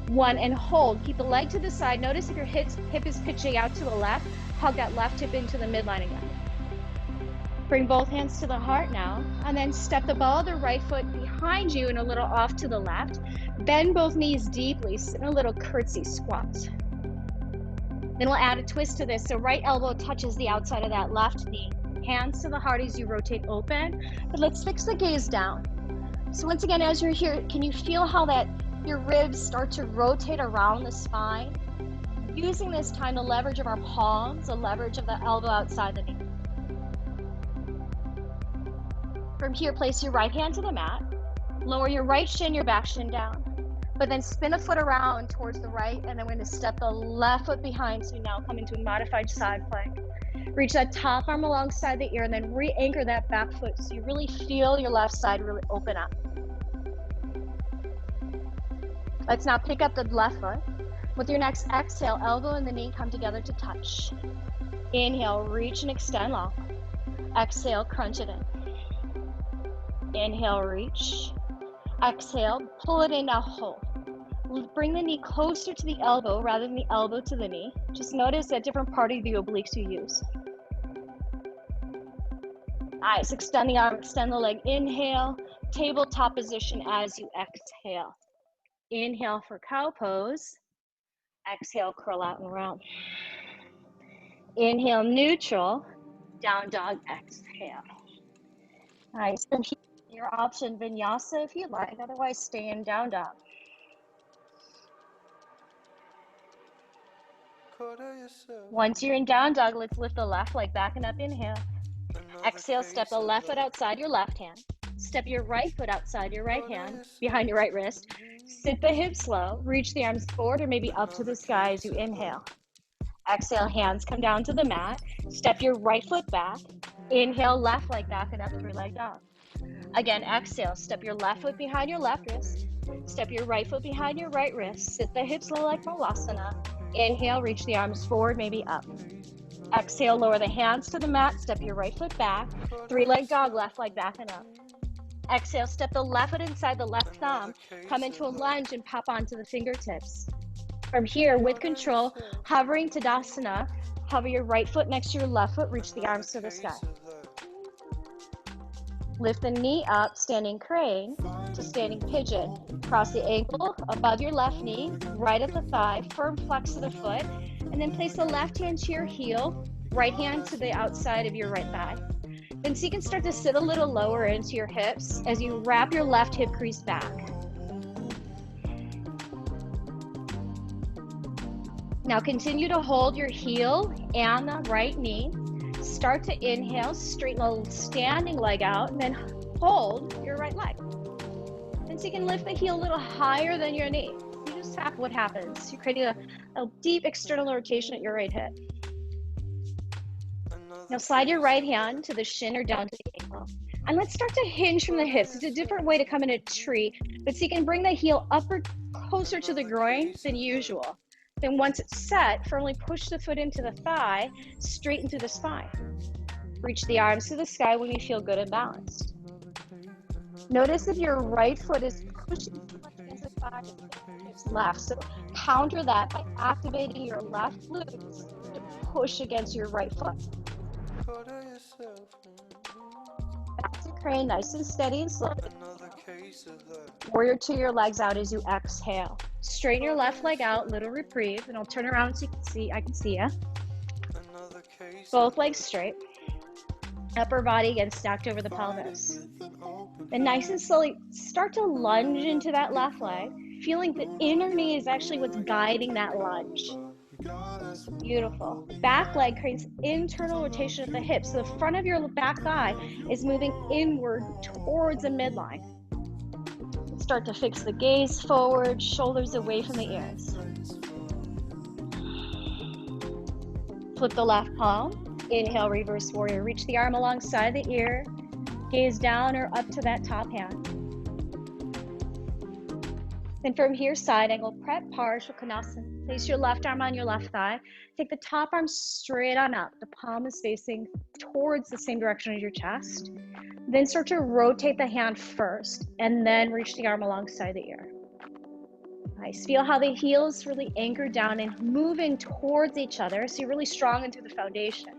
1, and hold. Keep the leg to the side. Notice if your hip is pitching out to the left, hug that left hip into the midline again. Bring both hands to the heart now, and then step the ball of the right foot behind you and a little off to the left. Bend both knees deeply, sit in a little curtsy squat. Then we'll add a twist to this, so right elbow touches the outside of that left knee. Hands to the heart as you rotate open, but let's fix the gaze down. So once again, as you're here, can you feel how that your ribs start to rotate around the spine? Using this time the leverage of our palms, the leverage of the elbow outside the knee. From here, place your right hand to the mat. Lower your right shin, your back shin down. But then spin a foot around towards the right, and then we're going to step the left foot behind, so you now come into a modified side plank. Reach that top arm alongside the ear, and then re-anchor that back foot so you really feel your left side really open up. Let's now pick up the left foot. With your next exhale, elbow and the knee come together to touch. Inhale, reach and extend long. Exhale, crunch it in. Inhale, reach. Exhale, pull it in, now hold. Bring the knee closer to the elbow rather than the elbow to the knee. Just notice that different part of the obliques you use. Nice, extend the arm, extend the leg. Inhale, tabletop position as you exhale. Inhale for cow pose. Exhale, curl out and round. Inhale, neutral. Down dog, exhale. Nice. From here, your option, Vinyasa if you like, otherwise stay in down dog. Once you're in down dog, let's lift the left leg back and up. Inhale. Exhale, step the left foot outside your left hand. Step your right foot outside your right hand, behind your right wrist. Sit the hips low, reach the arms forward or maybe up to the sky as you inhale. Exhale, hands come down to the mat. Step your right foot back. Inhale, left leg back and up, three-leg dog. Again, exhale, step your left foot behind your left wrist. Step your right foot behind your right wrist. Sit the hips low like Malasana. Inhale, reach the arms forward, maybe up. Exhale, lower the hands to the mat. Step your right foot back. Three-leg dog, left leg back and up. Exhale, step the left foot inside the left thumb. Come into a lunge and pop onto the fingertips. From here, with control, hovering Tadasana, hover your right foot next to your left foot, reach the arms to the sky. Lift the knee up, standing crane to standing pigeon. Cross the ankle above your left knee, right at the thigh, firm flex of the foot, and then place the left hand to your heel, right hand to the outside of your right thigh. Then so you can start to sit a little lower into your hips as you wrap your left hip crease back. Now continue to hold your heel and the right knee. Start to inhale, straighten the standing leg out, and then hold your right leg. And so you can lift the heel a little higher than your knee. You just tap what happens. You're creating a deep external rotation at your right hip. Now slide your right hand to the shin or down to the ankle. And let's start to hinge from the hips. It's a different way to come in a tree, but so you can bring the heel upward closer to the groin than usual. Then once it's set, firmly push the foot into the thigh, straighten through the spine. Reach the arms to the sky when you feel good and balanced. Notice if your right foot is pushing against the thigh, it's left. So counter that by activating your left glutes to push against your right foot. Back to crane, nice and steady and slow. Warrior two, your legs out as you exhale. Straighten your left leg out, little reprieve, and I'll turn around so you can see, I can see you. Both legs straight. Upper body again stacked over the pelvis. Then nice and slowly start to lunge into that left leg, feeling the inner knee is actually what's guiding that lunge. Beautiful. Back leg creates internal rotation at the hips. So the front of your back thigh is moving inward towards the midline. Start to fix the gaze forward, shoulders away from the ears. Flip the left palm. Inhale, reverse warrior. Reach the arm alongside the ear. Gaze down or up to that top hand. Then from here, side angle prep, Parsva Konasana. Place your left arm on your left thigh. Take the top arm straight on up. The palm is facing towards the same direction as your chest. Then start to rotate the hand first, and then reach the arm alongside the ear. Nice. Feel how the heels really anchor down and move in towards each other, so you're really strong into the foundation.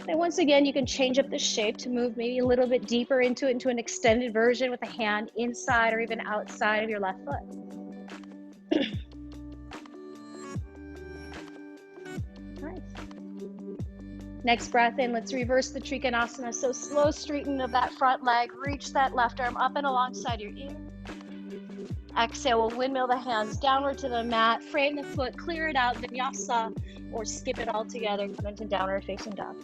And once again, you can change up the shape to move maybe a little bit deeper into an extended version with the hand inside or even outside of your left foot. Nice. Next breath in, let's reverse the Trikonasana. So slow straightening of that front leg. Reach that left arm up and alongside your ear. Exhale, we'll windmill the hands downward to the mat. Frame the foot, clear it out, Vinyasa, or skip it all together. Come into downward facing dog.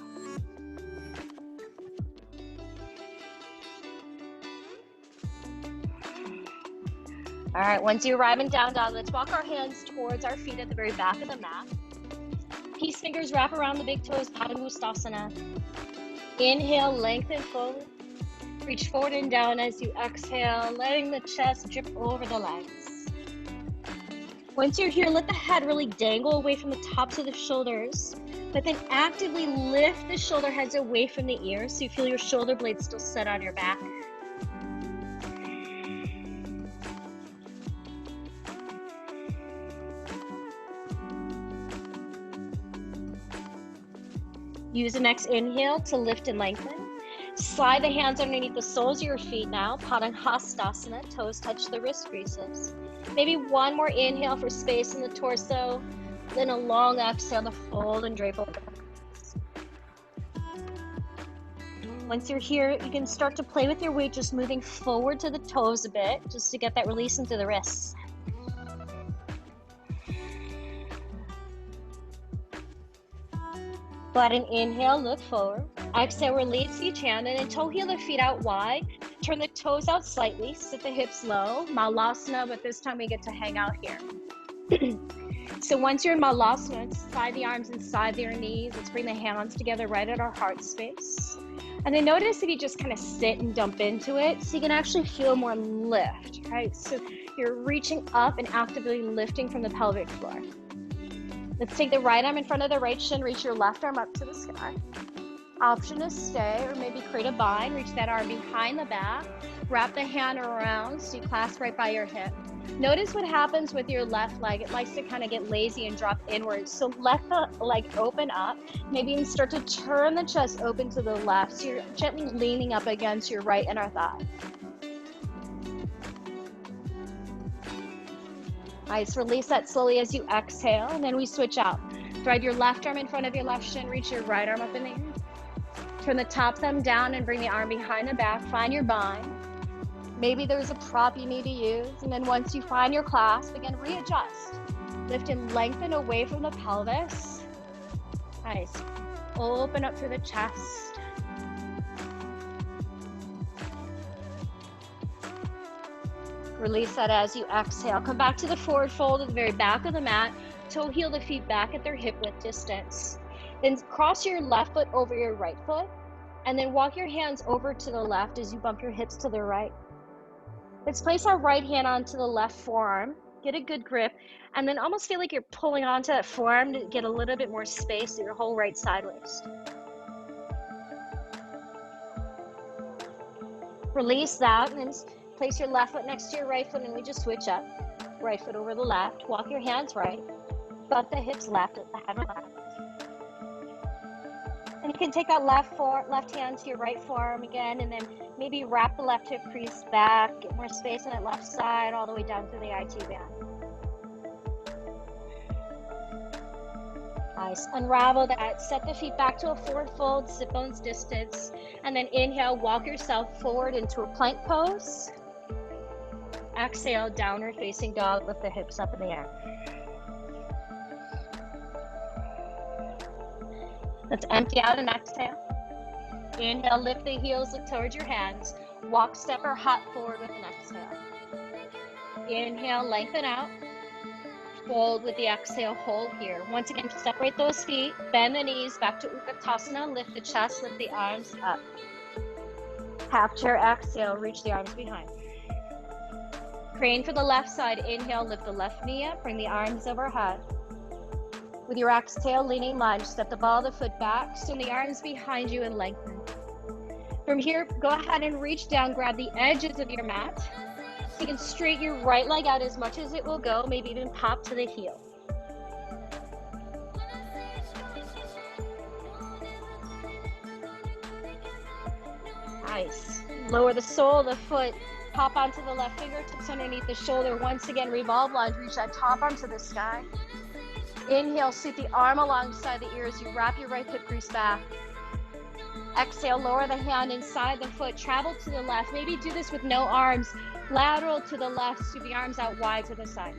All right, once you arrive in down dog, let's walk our hands towards our feet at the very back of the mat. Peace fingers wrap around the big toes, Padangusthasana. Inhale, lengthen forward. Reach forward and down as you exhale, letting the chest drip over the legs. Once you're here, let the head really dangle away from the tops of the shoulders, but then actively lift the shoulder heads away from the ears so you feel your shoulder blades still set on your back. Use the next inhale to lift and lengthen. Slide the hands underneath the soles of your feet now. Padangusthasana, toes touch the wrist creases. Maybe one more inhale for space in the torso. Then a long exhale to fold and drape over the hands. Once you're here, you can start to play with your weight, just moving forward to the toes a bit, just to get that release into the wrists. Go ahead and inhale, look forward. Exhale, release each hand, and then toe heel the feet out wide. Turn the toes out slightly, sit the hips low. Malasana, but this time we get to hang out here. So once you're in Malasana, slide the arms inside your knees. Let's bring the hands together right at our heart space. And then notice if you just kind of sit and dump into it, so you can actually feel more lift, right? So you're reaching up and actively lifting from the pelvic floor. Let's take the right arm in front of the right shin, reach your left arm up to the sky. Option is stay, or maybe create a bind, reach that arm behind the back, wrap the hand around so you clasp right by your hip. Notice what happens with your left leg. It likes to kind of get lazy and drop inwards. So let the leg open up. Maybe even start to turn the chest open to the left. So you're gently leaning up against your right inner thigh. Nice, release that slowly as you exhale, and then we switch out. Thread your left arm in front of your left shin, reach your right arm up in the air. Turn the top thumb down and bring the arm behind the back, find your bind. Maybe there's a prop you need to use, and then once you find your clasp, again, readjust. Lift and lengthen away from the pelvis. Nice, open up through the chest. Release that as you exhale. Come back to the forward fold at the very back of the mat. Toe heel the feet back at their hip width distance. Then cross your left foot over your right foot, and then walk your hands over to the left as you bump your hips to the right. Let's place our right hand onto the left forearm. Get a good grip, and then almost feel like you're pulling onto that forearm to get a little bit more space so your whole right side waist. Release that, and then place your left foot next to your right foot, and we just switch up. Right foot over the left. Walk your hands right. Bump the hips left at the head relaxed. And you can take that left hand to your right forearm again, and then maybe wrap the left hip crease back, get more space on that left side, all the way down through the IT band. Nice. Unravel that. Set the feet back to a forward fold, sit bones distance, and then inhale, walk yourself forward into a plank pose. Exhale, downward facing dog, lift the hips up in the air. Let's empty out and exhale. Inhale, lift the heels, look towards your hands. Walk, step, or hop forward with an exhale. Inhale, lengthen out. Fold with the exhale, hold here. Once again, separate those feet, bend the knees, back to Utkatasana, lift the chest, lift the arms up. Half chair exhale, reach the arms behind. Crane for the left side, inhale, lift the left knee up, bring the arms overhead. With your exhale, leaning lunge, step the ball of the foot back, swing the arms behind you and lengthen. From here, go ahead and reach down, grab the edges of your mat. So you can straighten your right leg out as much as it will go, maybe even pop to the heel. Nice. Lower the sole of the foot, pop onto the left fingertips underneath the shoulder. Once again, revolve lunge, reach that top arm to the sky. Inhale, sweep the arm alongside the ears. You wrap your right hip crease back. Exhale, lower the hand inside the foot, travel to the left. Maybe do this with no arms. Lateral to the left, sweep the arms out wide to the side.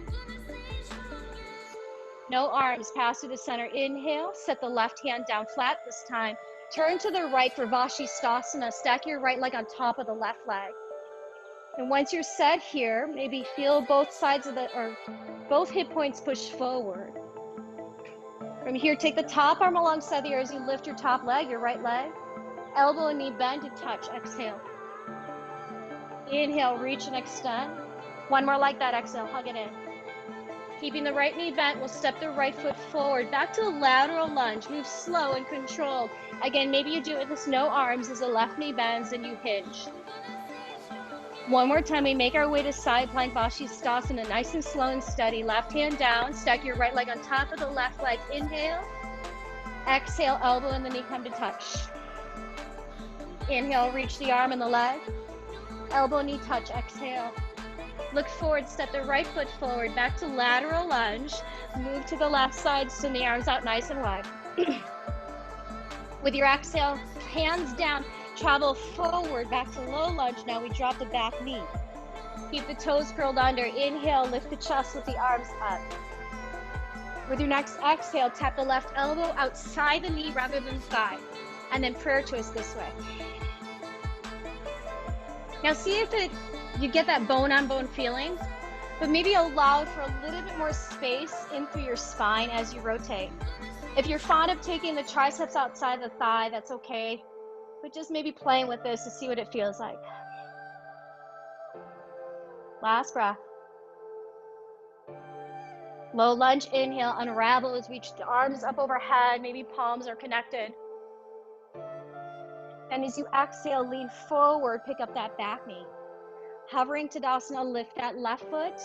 No arms, pass to the center. Inhale, set the left hand down flat this time. Turn to the right for Vashisthasana. Stack your right leg on top of the left leg. And once you're set here, maybe feel both sides of both hip points push forward. From here, take the top arm alongside the ears. You lift your top leg, your right leg. Elbow and knee bend to touch. Exhale. Inhale, reach and extend. One more like that. Exhale, hug it in. Keeping the right knee bent, we'll step the right foot forward. Back to a lateral lunge. Move slow and controlled. Again, maybe you do it with no arms as the left knee bends and you hinge. One more time, we make our way to side plank Vashisthasana, nice and slow and steady. Left hand down, stack your right leg on top of the left leg. Inhale. Exhale, elbow and the knee come to touch. Inhale, reach the arm and the leg. Elbow, knee touch, exhale. Look forward, step the right foot forward, back to lateral lunge. Move to the left side, send the arms out nice and wide. With your exhale, hands down, travel forward, back to low lunge. Now we drop the back knee. Keep the toes curled under. Inhale, lift the chest with the arms up. With your next exhale, tap the left elbow outside the knee rather than thigh. And then prayer twist this way. Now see if you get that bone on bone feeling, but maybe allow for a little bit more space in through your spine as you rotate. If you're fond of taking the triceps outside the thigh, that's okay, but just maybe playing with this to see what it feels like. Last breath. Low lunge, inhale, unravel as we reach the arms up overhead, maybe palms are connected. And as you exhale, lean forward, pick up that back knee. Hovering Tadasana, lift that left foot,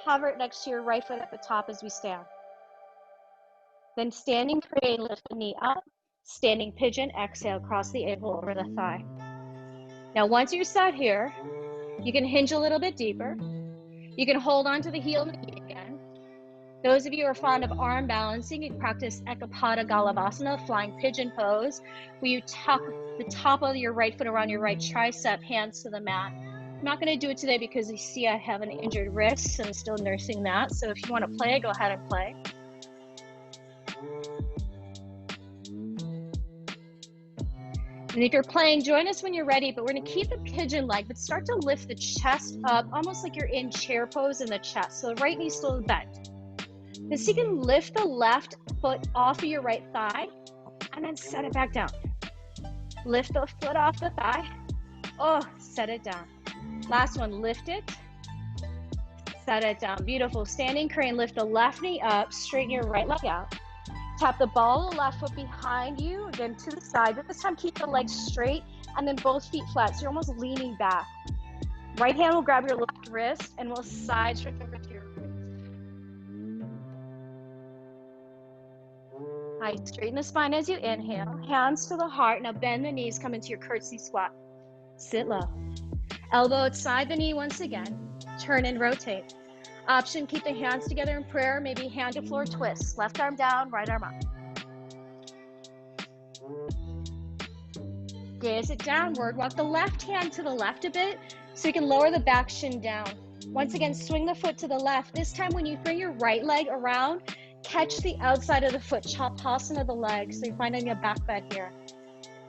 hover it next to your right foot at the top as we stand. Then standing crane, lift the knee up. Standing pigeon, exhale, cross the ankle over the thigh. Now once you're set here, you can hinge a little bit deeper. You can hold on to the heel of the knee again. Those of you who are fond of arm balancing, you can practice Ekapada Galavasana, flying pigeon pose, where you tuck the top of your right foot around your right tricep, hands to the mat. I'm not going to do it today because you see I have an injured wrist and I'm still nursing that. So if you want to play, go ahead and play. And if you're playing, join us when you're ready, but we're going to keep the pigeon leg, but start to lift the chest up, almost like you're in chair pose in the chest. So the right knee still bent. Then so you can lift the left foot off of your right thigh and then set it back down. Lift the foot off the thigh. Oh, set it down. Last one, lift it. Set it down. Beautiful. Standing crane, lift the left knee up, straighten your right leg out. Tap the ball of the left foot behind you, again to the side, but this time keep the legs straight and then both feet flat, so you're almost leaning back. Right hand will grab your left wrist and we'll side straight over to your wrist. Nice, straighten the spine as you inhale, hands to the heart. Now bend the knees, come into your curtsy squat. Sit low. Elbow outside the knee once again, turn and rotate. Option, keep the hands together in prayer, maybe hand to floor twist. Left arm down, right arm up. Gaze it downward. Walk the left hand to the left a bit so you can lower the back shin down. Once again, swing the foot to the left. This time when you bring your right leg around, catch the outside of the foot, Chapasana the leg, so you're finding your back bend here.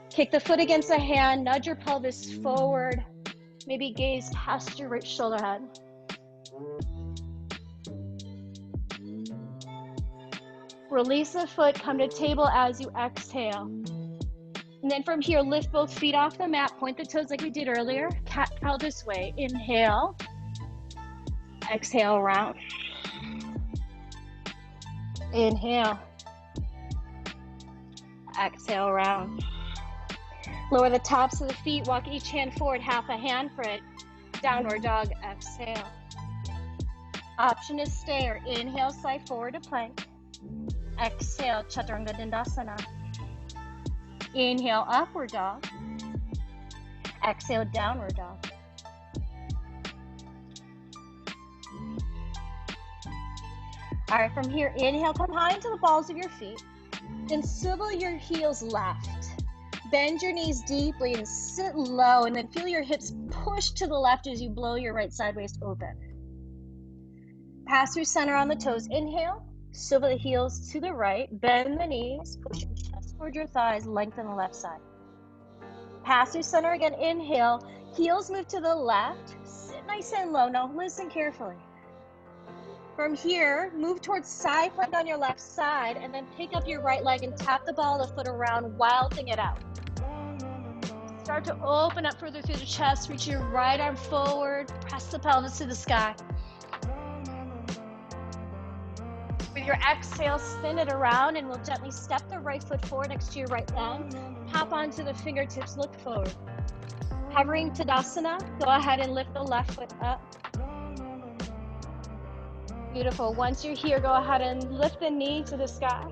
Kick the foot against the hand, nudge your pelvis forward. Maybe gaze past your right shoulder head. Release the foot, come to table as you exhale. And then from here, lift both feet off the mat, point the toes like we did earlier. Cat-cow this way. Inhale. Exhale, round. Inhale. Exhale, round. Lower the tops of the feet, walk each hand forward, half a hand for it. Downward dog, exhale. Option is stay or inhale, slide forward to plank. Exhale, Chaturanga Dandasana. Inhale, upward dog. Exhale, downward dog. All right, from here, inhale, come high into the balls of your feet. Then swivel your heels left. Bend your knees deeply and sit low, and then feel your hips push to the left as you blow your right side waist open. Pass through center on the toes. Inhale, swivel the heels to the right, bend the knees, push your chest toward your thighs, lengthen the left side. Pass through center again, inhale, heels move to the left, sit nice and low. Now listen carefully. From here, move towards side plank on your left side, and then pick up your right leg and tap the ball of the foot around, wilding it out. Start to open up further through the chest, reach your right arm forward, press the pelvis to the sky. With your exhale, spin it around, and we'll gently step the right foot forward next to your right thumb. Hop onto the fingertips, look forward. Hovering Tadasana, go ahead and lift the left foot up. Beautiful. Once you're here, go ahead and lift the knee to the sky.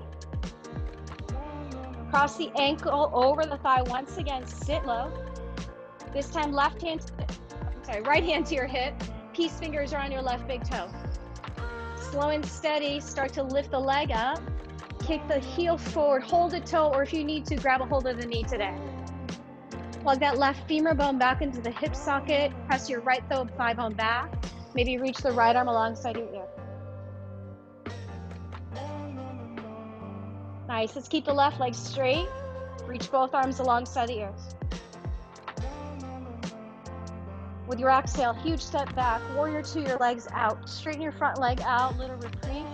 Cross the ankle over the thigh once again, sit low. This time right hand to your hip. Peace fingers are on your left big toe. Slow and steady, start to lift the leg up. Kick the heel forward, hold a toe, or if you need to, grab a hold of the knee today. Plug that left femur bone back into the hip socket. Press your right thigh bone back. Maybe reach the right arm alongside your ear. Nice, let's keep the left leg straight. Reach both arms alongside the ears. With your exhale, huge step back, warrior two, your legs out. Straighten your front leg out, little reprieve.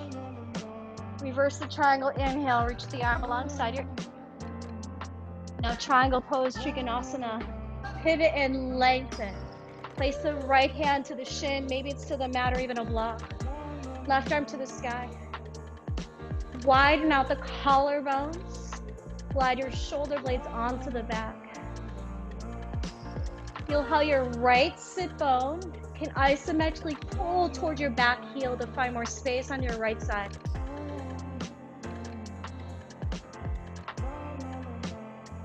Reverse the triangle, inhale, reach the arm alongside your. Now triangle pose, Trikonasana. Pivot and lengthen. Place the right hand to the shin, maybe it's to the mat or even a block. Left arm to the sky. Widen out the collarbones. Glide your shoulder blades onto the back. Feel how your right sit bone can isometrically pull towards your back heel to find more space on your right side.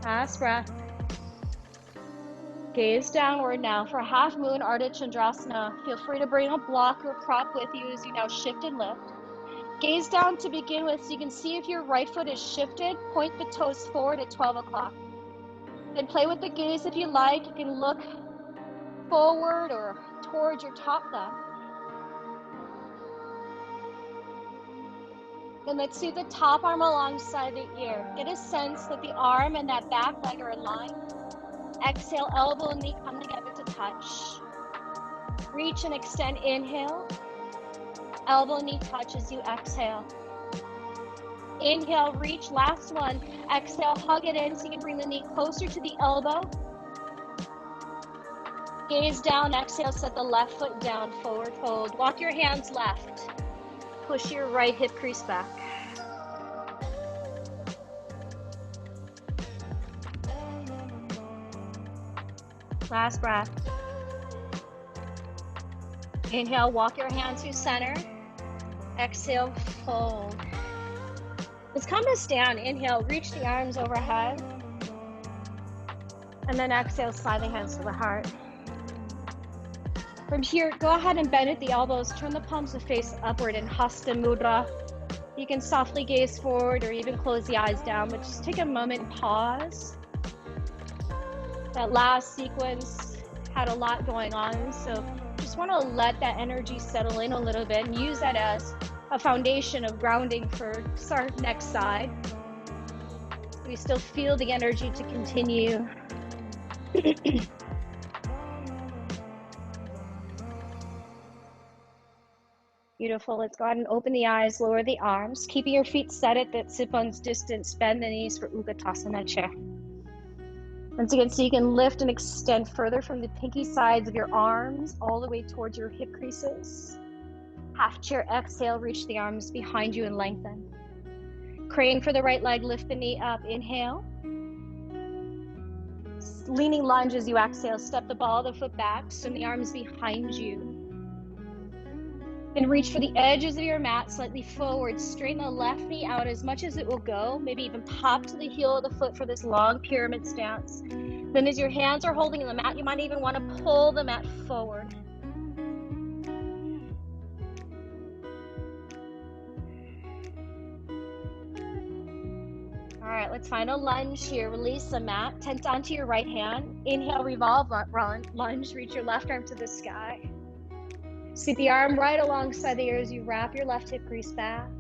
Last breath. Gaze downward now for half moon Ardha Chandrasana. Feel free to bring a block or prop with you as you now shift and lift. Gaze down to begin with so you can see if your right foot is shifted. Point the toes forward at 12 o'clock. Then play with the gaze if you like. You can look forward or towards your top thumb. Then let's see the top arm alongside the ear. Get a sense that the arm and that back leg are in line. Exhale, elbow and knee come together to touch. Reach and extend, inhale. Elbow, knee touch as you exhale. Inhale, reach, last one. Exhale, hug it in so you can bring the knee closer to the elbow. Gaze down, exhale, set the left foot down, forward fold. Walk your hands left. Push your right hip crease back. Last breath. Inhale, walk your hands to center. Exhale, fold. Let's come to stand. Inhale, reach the arms overhead. And then exhale, slide the hands to the heart. From here, go ahead and bend at the elbows. Turn the palms to face upward in Hasta Mudra. You can softly gaze forward or even close the eyes down, but just take a moment and pause. That last sequence had a lot going on, so just want to let that energy settle in a little bit and use that as a foundation of grounding for our next side. We still feel the energy to continue. Beautiful. Let's go ahead and open the eyes, lower the arms, keeping your feet set at that sit bones distance. Bend the knees for Utkatasana chair. Once again, so you can lift and extend further from the pinky sides of your arms all the way towards your hip creases. Half chair exhale, reach the arms behind you and lengthen. Crane for the right leg, lift the knee up, inhale. Leaning lunge as you exhale, step the ball of the foot back, swim the arms behind you. Then reach for the edges of your mat, slightly forward, straighten the left knee out as much as it will go, maybe even pop to the heel of the foot for this long pyramid stance. Then as your hands are holding the mat, you might even want to pull the mat forward. Let's find a lunge here. Release the mat. Tent onto your right hand. Inhale, revolve, lunge. Reach your left arm to the sky. Seat the arm right alongside the ear as you wrap your left hip crease back.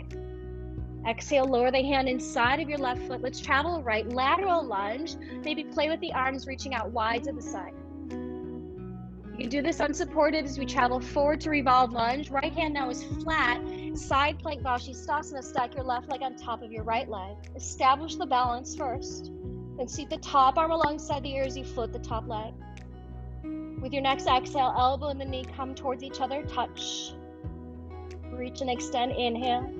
Exhale, lower the hand inside of your left foot. Let's travel right, lateral lunge. Maybe play with the arms reaching out wide to the side. You can do this unsupported as we travel forward to revolve lunge. Right hand now is flat. Side plank Vashisthasana. Stack your left leg on top of your right leg. Establish the balance first. Then seat the top arm alongside the ear as you float the top leg. With your next exhale, elbow and the knee come towards each other. Touch. Reach and extend. Inhale.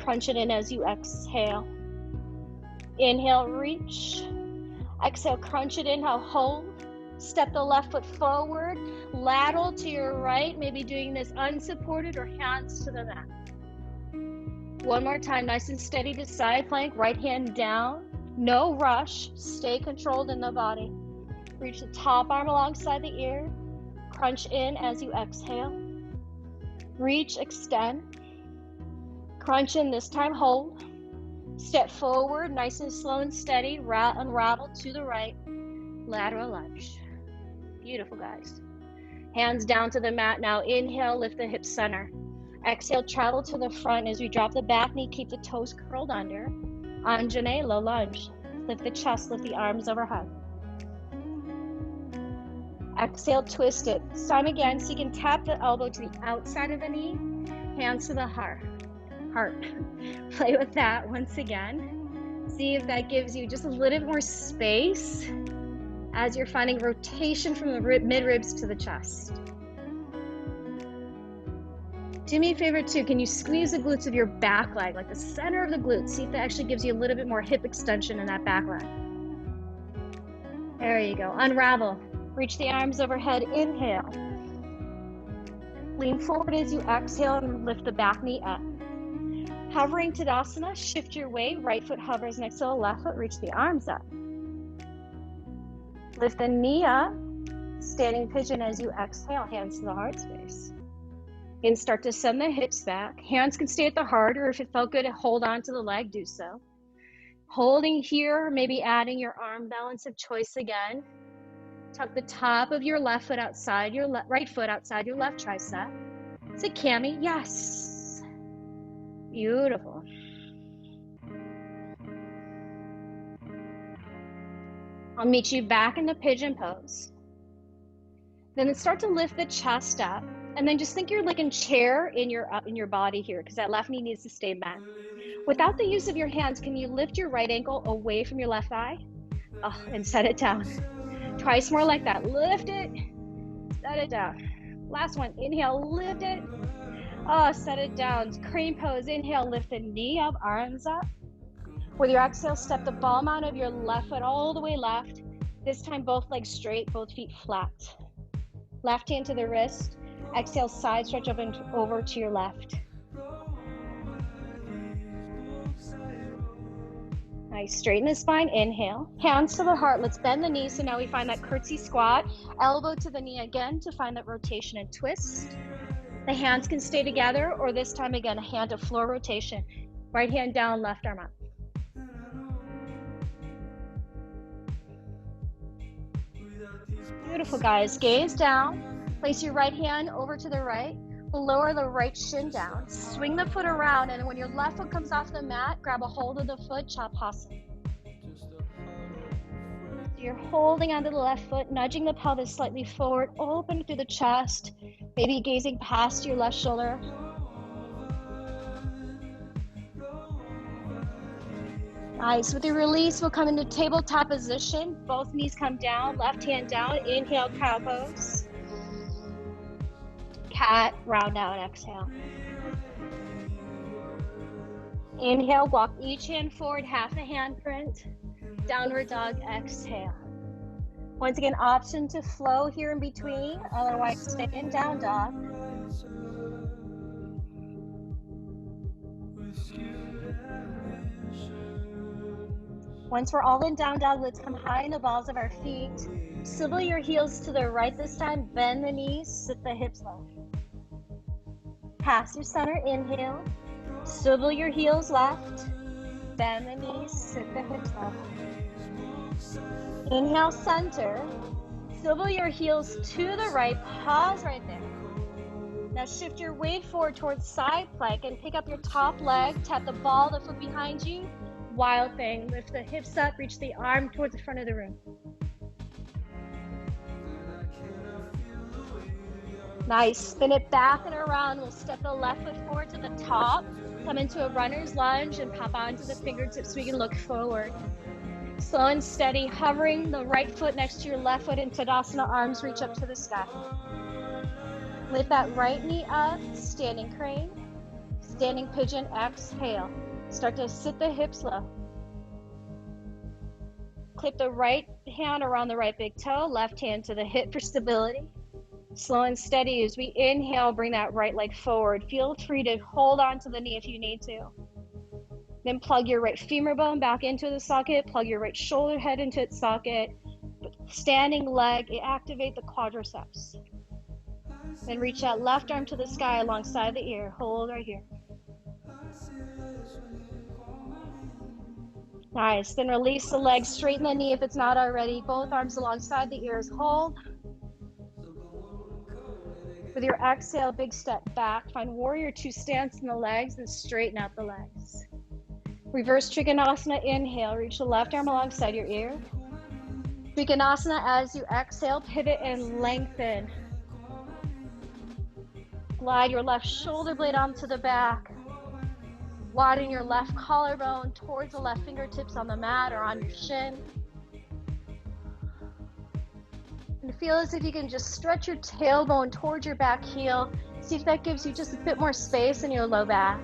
Crunch it in as you exhale. Inhale, reach. Exhale, crunch it in. Now hold. Step the left foot forward, lateral to your right, maybe doing this unsupported or hands to the mat. One more time, nice and steady to side plank, right hand down, no rush, stay controlled in the body. Reach the top arm alongside the ear, crunch in as you exhale. Reach, extend, crunch in, this time hold. Step forward, nice and slow and steady, unravel to the right, lateral lunge. Beautiful, guys. Hands down to the mat now. Inhale, lift the hips center. Exhale, travel to the front as we drop the back knee, keep the toes curled under. Anjane, low lunge. Lift the chest, lift the arms overhead. Exhale, twist it. This time again, so you can tap the elbow to the outside of the knee, hands to the heart. Play with that once again. See if that gives you just a little bit more space as you're finding rotation from the mid-ribs to the chest. Do me a favor too, can you squeeze the glutes of your back leg, like the center of the glutes? See if that actually gives you a little bit more hip extension in that back leg. There you go, unravel. Reach the arms overhead, inhale. Lean forward as you exhale and lift the back knee up. Hovering Tadasana, shift your weight, right foot hovers next to the left foot, reach the arms up. Lift the knee up, standing pigeon as you exhale, hands to the heart space. And start to send the hips back. Hands can stay at the heart, or if it felt good to hold on to the leg, do so. Holding here, maybe adding your arm balance of choice again. Tuck the top of your left foot outside your right foot outside your left tricep. It's a cami, yes. Beautiful. I'll meet you back in the pigeon pose. Then start to lift the chest up, and then just think you're like in chair in your body here, because that left knee needs to stay bent. Without the use of your hands, can you lift your right ankle away from your left thigh? Oh, and set it down. Twice more like that. Lift it, set it down. Last one. Inhale, lift it. Oh, set it down. Crane pose. Inhale, lift the knee up, arms up. With your exhale, step the ball mount of your left foot all the way left. This time, both legs straight, both feet flat. Left hand to the wrist. Exhale, side stretch up and over to your left. Nice, straighten the spine, inhale. Hands to the heart, let's bend the knees. So now we find that curtsy squat. Elbow to the knee again to find that rotation and twist. The hands can stay together, or this time again, a hand to floor rotation. Right hand down, left arm up. Beautiful, guys. Gaze down. Place your right hand over to the right. Lower the right shin down. Swing the foot around, and when your left foot comes off the mat, grab a hold of the foot, Chaphasana. You're holding onto the left foot, nudging the pelvis slightly forward, open through the chest, maybe gazing past your left shoulder. Nice. With your release, we'll come into tabletop position. Both knees come down, left hand down. Inhale, cow pose. Cat, round out, exhale. Inhale, walk each hand forward, half a handprint. Downward dog, exhale. Once again, option to flow here in between, otherwise stay in down dog. Once we're all in down dog, let's come high in the balls of our feet. Swivel your heels to the right this time, bend the knees, sit the hips low. Pass your center, inhale. Swivel your heels left. bend the knees, sit the hips up. Inhale, center. Swivel your heels to the right, pause right there. Now shift your weight forward towards side plank and pick up your top leg, tap the ball of the foot behind you. Wild thing, lift the hips up, reach the arm towards the front of the room. Nice, spin it back and around. We'll step the left foot forward to the top, come into a runner's lunge and pop onto the fingertips so we can look forward. Slow and steady, hovering the right foot next to your left foot in Tadasana, arms reach up to the sky. Lift that right knee up, standing crane, standing pigeon, exhale. Start to sit the hips low. Clip the right hand around the right big toe, left hand to the hip for stability. Slow and steady as we inhale, bring that right leg forward. Feel free to hold on to the knee if you need to. Then plug your right femur bone back into the socket, plug your right shoulder head into its socket. Standing leg, activate the quadriceps. Then reach that left arm to the sky alongside the ear. Hold right here. Nice. Then release the leg, straighten the knee if it's not already. Both arms alongside the ears. Hold. With your exhale, big step back. Find warrior two stance in the legs and straighten out the legs. Reverse Trikonasana, inhale. Reach the left arm alongside your ear. Trikonasana, as you exhale, pivot and lengthen. Glide your left shoulder blade onto the back. Widen your left collarbone towards the left fingertips on the mat or on your shin. And feel as if you can just stretch your tailbone towards your back heel. See if that gives you just a bit more space in your low back.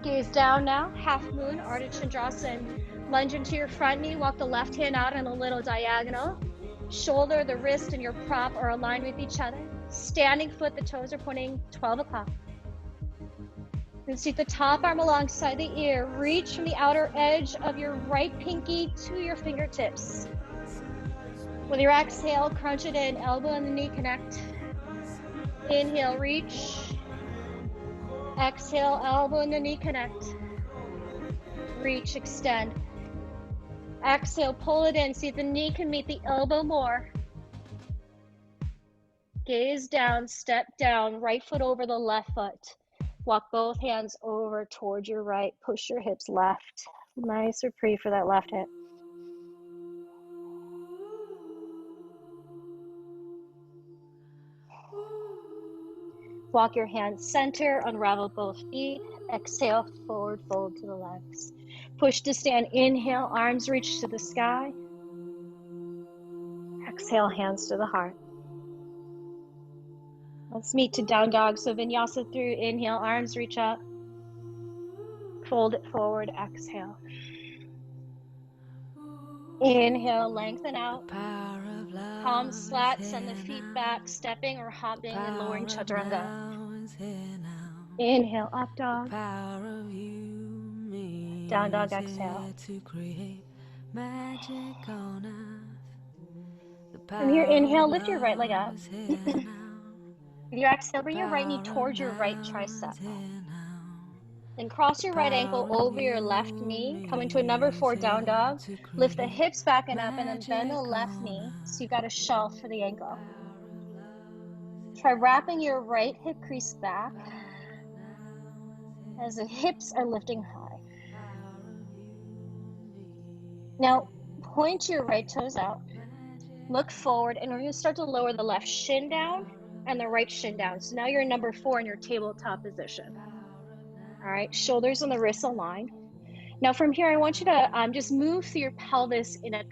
Gaze down now, half moon, Ardha Chandrasana. Lunge into your front knee, walk the left hand out in a little diagonal. Shoulder, the wrist, and your prop are aligned with each other. Standing foot, the toes are pointing 12 o'clock. Then seat the top arm alongside the ear. Reach from the outer edge of your right pinky to your fingertips. With your exhale, crunch it in, elbow and the knee connect. Inhale, reach. Exhale, elbow and the knee connect. Reach, extend. Exhale, pull it in. See if the knee can meet the elbow more. Gaze down, step down, right foot over the left foot. Walk both hands over towards your right. Push your hips left. Nice reprieve for that left hip. Walk your hands center, unravel both feet. Exhale, forward fold to the legs. Push to stand, inhale, arms reach to the sky. Exhale, hands to the heart. Let's meet to down dog. So vinyasa through, inhale, arms reach up. Fold it forward, exhale. Inhale, lengthen out. Palms flat, send the feet back, stepping or hopping and lowering chaturanga. Inhale, up dog. Down dog, exhale. From here, inhale, lift your right leg up. With your exhale, bring your right knee towards your right tricep. Then cross your right ankle over your left knee. Come into a number 4 down dog. Lift the hips back and up and then bend the left knee so you've got a shelf for the ankle. Try wrapping your right hip crease back as the hips are lifting high. Now, point your right toes out. Look forward, and we're going to start to lower the left shin down and the right shin down. So now you're in number 4 in your tabletop position. All right, shoulders and the wrists align. Now from here, I want you to just move through your pelvis in a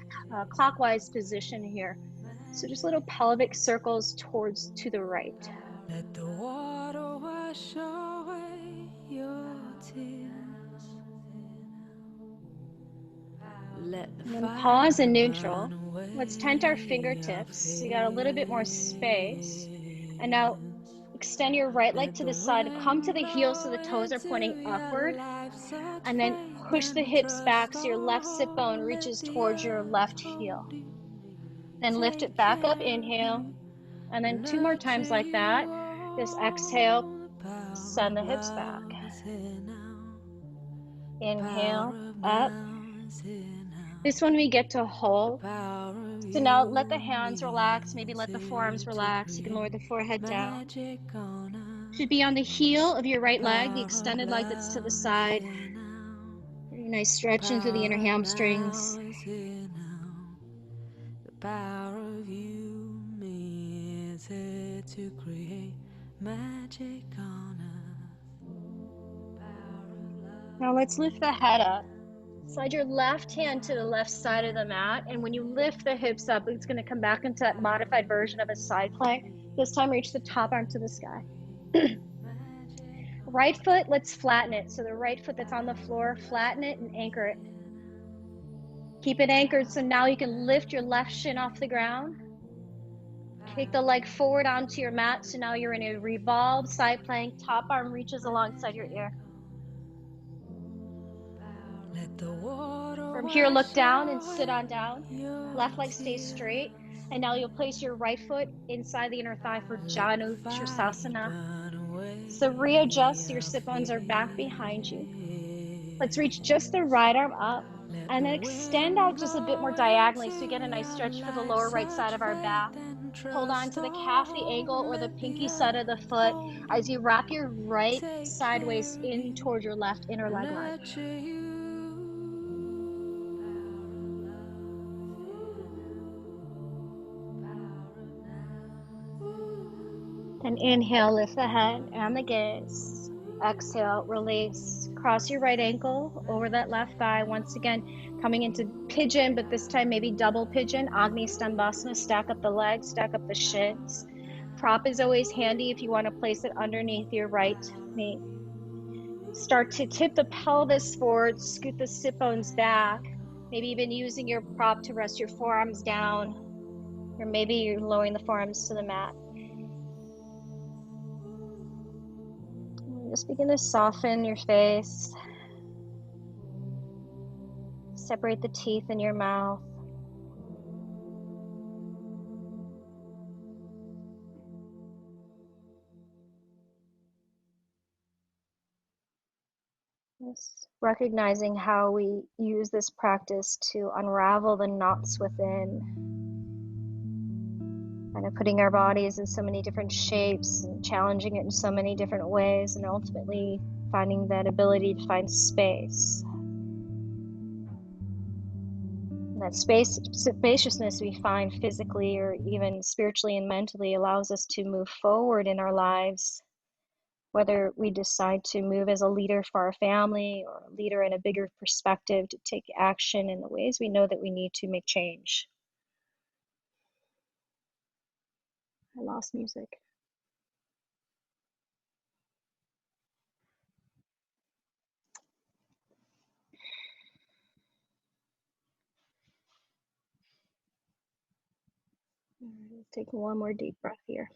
clockwise position here. So just little pelvic circles towards to the right. Let the water wash away your tears. And then pause in neutral. Let's tent our fingertips. So you got a little bit more space. And now extend your right leg to the side. Come to the heel so the toes are pointing upward. And then push the hips back so your left sit bone reaches towards your left heel. Then lift it back up, inhale. And then 2 more times like that. Just exhale. Send the hips back. Inhale, up. This one we get to hold. So now let the hands relax, maybe let the forearms relax. You can lower the forehead down. Should be on the heel of your right leg, the extended leg that's to the side. Very nice stretch into the inner hamstrings. The power of you, me, is here to create magic on us. Now let's lift the head up. Slide your left hand to the left side of the mat, and when you lift the hips up, it's going to come back into that modified version of a side plank. This time reach the top arm to the sky. Right foot, let's flatten it. So the right foot that's on the floor, flatten it and anchor it. Keep it anchored so now you can lift your left shin off the ground. Kick the leg forward onto your mat. So now you're in a revolved side plank. Top arm reaches alongside your ear. From here, look down and sit on down. Left leg stays straight. And now you'll place your right foot inside the inner thigh for Janu Shirsasana. So readjust, your sit bones are back behind you. Let's reach just the right arm up and then extend out just a bit more diagonally so you get a nice stretch for the lower right side of our back. Hold on to the calf, the ankle, or the pinky side of the foot as you wrap your right sideways in toward your left inner leg line. Then inhale, lift the head and the gaze. Exhale, release. Cross your right ankle over that left thigh. Once again, coming into pigeon, but this time maybe double pigeon. Agni Stambhasana, stack up the legs, stack up the shins. Prop is always handy if you want to place it underneath your right knee. Start to tip the pelvis forward, scoot the sit bones back. Maybe even using your prop to rest your forearms down, or maybe you're lowering the forearms to the mat. Just begin to soften your face. Separate the teeth in your mouth. Just recognizing how we use this practice to unravel the knots within. Kind of putting our bodies in so many different shapes and challenging it in so many different ways, and ultimately finding that ability to find space. And that spaciousness we find physically or even spiritually and mentally allows us to move forward in our lives, whether we decide to move as a leader for our family or a leader in a bigger perspective to take action in the ways we know that we need to make change. I lost music. Take one more deep breath here.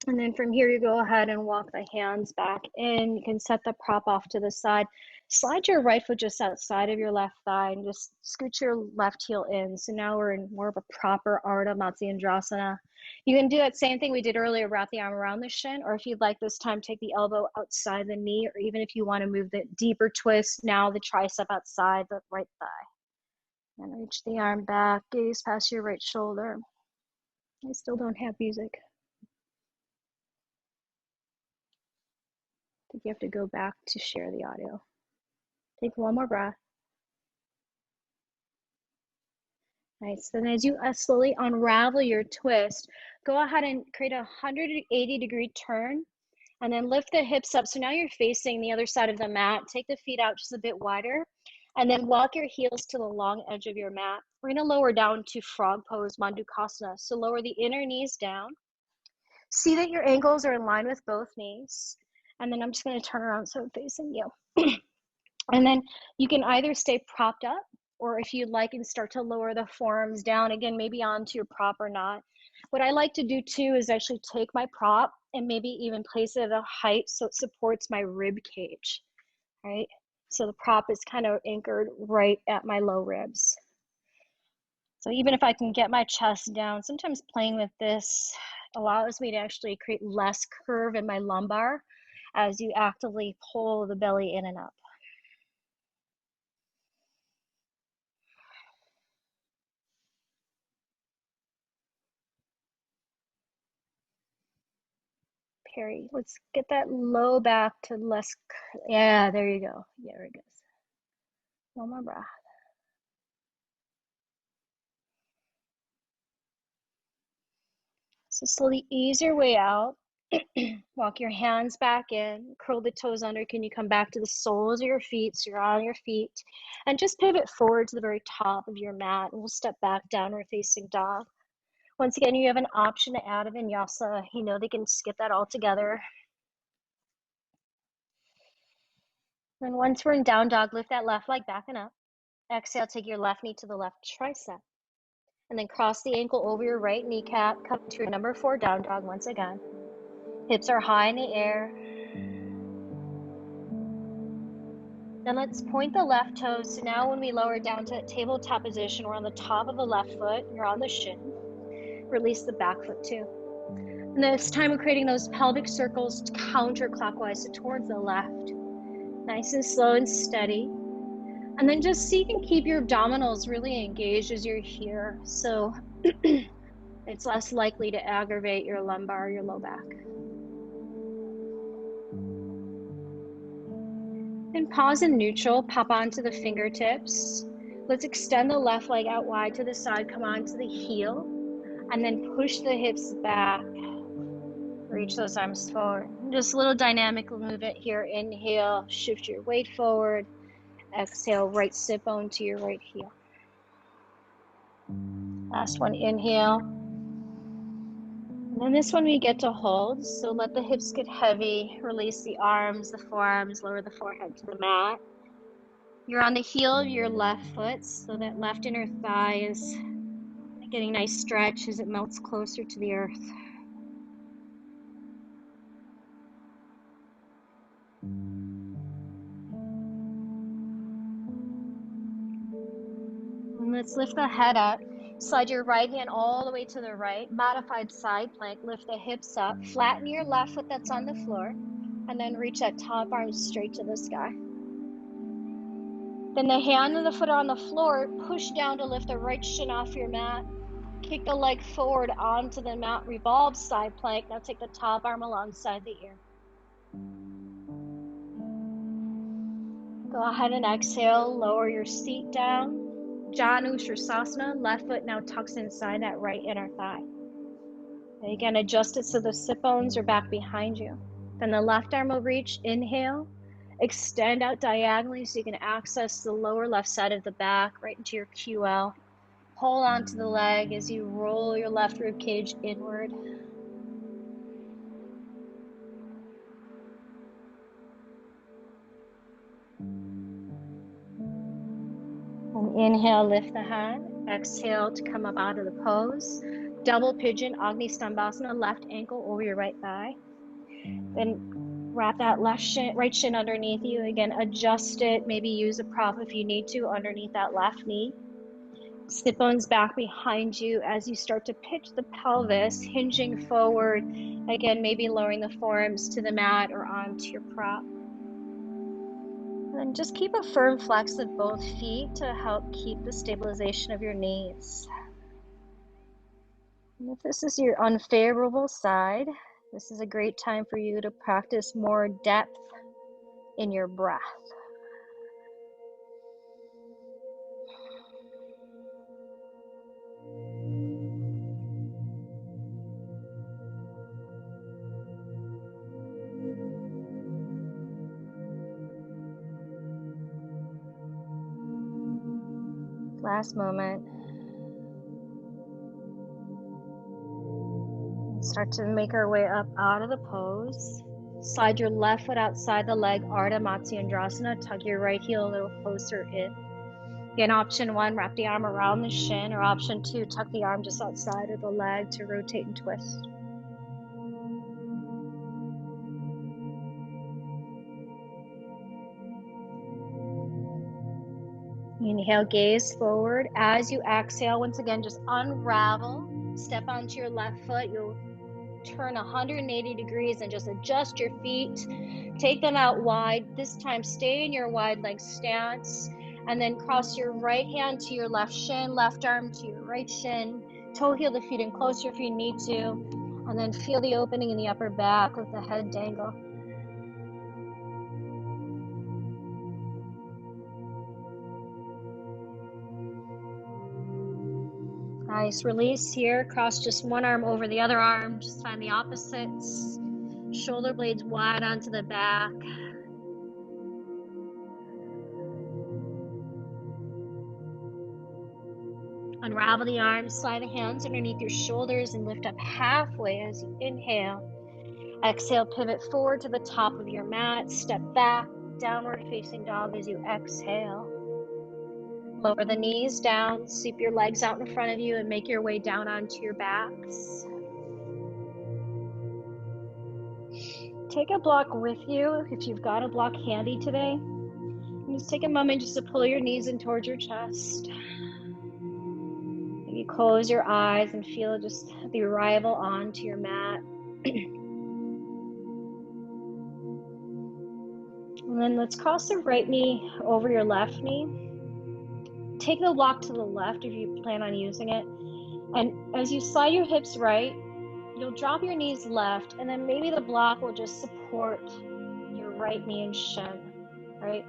And then from here, you go ahead and walk the hands back in. You can set the prop off to the side. Slide your right foot just outside of your left thigh and just scoot your left heel in. So now we're in more of a proper Ardha Matsyendrasana. You can do that same thing we did earlier, wrap the arm around the shin, or if you'd like this time, take the elbow outside the knee, or even if you want to move the deeper twist, now the tricep outside the right thigh. And reach the arm back, gaze past your right shoulder. I still don't have music. I think you have to go back to share the audio. Take one more breath. Nice. Then as you slowly unravel your twist, go ahead and create a 180-degree turn and then lift the hips up. So now you're facing the other side of the mat. Take the feet out just a bit wider and then walk your heels to the long edge of your mat. We're going to lower down to frog pose, Mandukasana. So lower the inner knees down. See that your ankles are in line with both knees. And then I'm just going to turn around so I'm facing you. And then you can either stay propped up, or if you'd like, and start to lower the forearms down, again, maybe onto your prop or not. What I like to do too is actually take my prop and maybe even place it at a height so it supports my rib cage, right? So the prop is kind of anchored right at my low ribs. So even if I can get my chest down, sometimes playing with this allows me to actually create less curve in my lumbar as you actively pull the belly in and up. Perry, let's get that low back to less. Yeah, there you go. Yeah, there it goes. One more breath. So slowly ease your way out. Walk your hands back in, curl the toes under. Can you come back to the soles of your feet so you're on your feet? And just pivot forward to the very top of your mat, and we'll step back, downward facing dog. Once again, you have an option to add a vinyasa. You know, they can skip that altogether. And once we're in down dog, lift that left leg back and up. Exhale, take your left knee to the left tricep. And then cross the ankle over your right kneecap. Come to your number 4 down dog once again. Hips are high in the air. Then let's point the left toes. So now when we lower down to tabletop position, we're on the top of the left foot. You're on the shin. Release the back foot too. And this time we're creating those pelvic circles counterclockwise, so towards the left. Nice and slow and steady. And then just see you can keep your abdominals really engaged as you're here. So it's less likely to aggravate your lumbar, your low back. And pause in neutral, pop onto the fingertips. Let's extend the left leg out wide to the side, come onto the heel, and then push the hips back. Reach those arms forward. Just a little dynamic movement here. Inhale, shift your weight forward. Exhale, right sit bone to your right heel. Last one, inhale. And then this one we get to hold. So let the hips get heavy. Release the arms, the forearms, lower the forehead to the mat. You're on the heel of your left foot, so that left inner thigh is getting a nice stretch as it melts closer to the earth. And let's lift the head up. Slide your right hand all the way to the right. Modified side plank. Lift the hips up. Flatten your left foot that's on the floor. And then reach that top arm straight to the sky. Then the hand and the foot are on the floor. Push down to lift the right shin off your mat. Kick the leg forward onto the mat. Revolve side plank. Now take the top arm alongside the ear. Go ahead and exhale. Lower your seat down. Janu Sirsasana, left foot now tucks inside that right inner thigh. And again, adjust it so the sit bones are back behind you. Then the left arm will reach, inhale, extend out diagonally so you can access the lower left side of the back, right into your QL. Hold onto the leg as you roll your left rib cage inward. And inhale, lift the head. Exhale to come up out of the pose. Double pigeon, Agni Stambhasana, left ankle over your right thigh. Then wrap that right shin underneath you. Again, adjust it. Maybe use a prop if you need to underneath that left knee. Sit bones back behind you as you start to pitch the pelvis, hinging forward. Again, maybe lowering the forearms to the mat or onto your prop. And just keep a firm flex of both feet to help keep the stabilization of your knees. And if this is your unfavorable side, this is a great time for you to practice more depth in your breath. Last moment. Start to make our way up out of the pose. Slide your left foot outside the leg, Ardha Matsyendrasana. Tug your right heel a little closer in. Again, option 1, wrap the arm around the shin, or option 2, tuck the arm just outside of the leg to rotate and twist. Inhale, gaze forward. As you exhale, once again, just unravel. Step onto your left foot. You'll turn 180 degrees and just adjust your feet. Take them out wide. This time, stay in your wide leg stance. And then cross your right hand to your left shin, left arm to your right shin. Toe heel the feet in closer if you need to. And then feel the opening in the upper back with the head dangle. Nice. Release here. Cross just one arm over the other arm. Just find the opposites. Shoulder blades wide onto the back. Unravel the arms, slide the hands underneath your shoulders and lift up halfway as you inhale. Exhale, pivot forward to the top of your mat. Step back, downward facing dog as you exhale. Lower the knees down, sweep your legs out in front of you and make your way down onto your backs. Take a block with you if you've got a block handy today. And just take a moment just to pull your knees in towards your chest. Maybe close your eyes and feel just the arrival onto your mat. And then let's cross the right knee over your left knee. Take the block to the left if you plan on using it. And as you slide your hips right, you'll drop your knees left, and then maybe the block will just support your right knee and shin, right?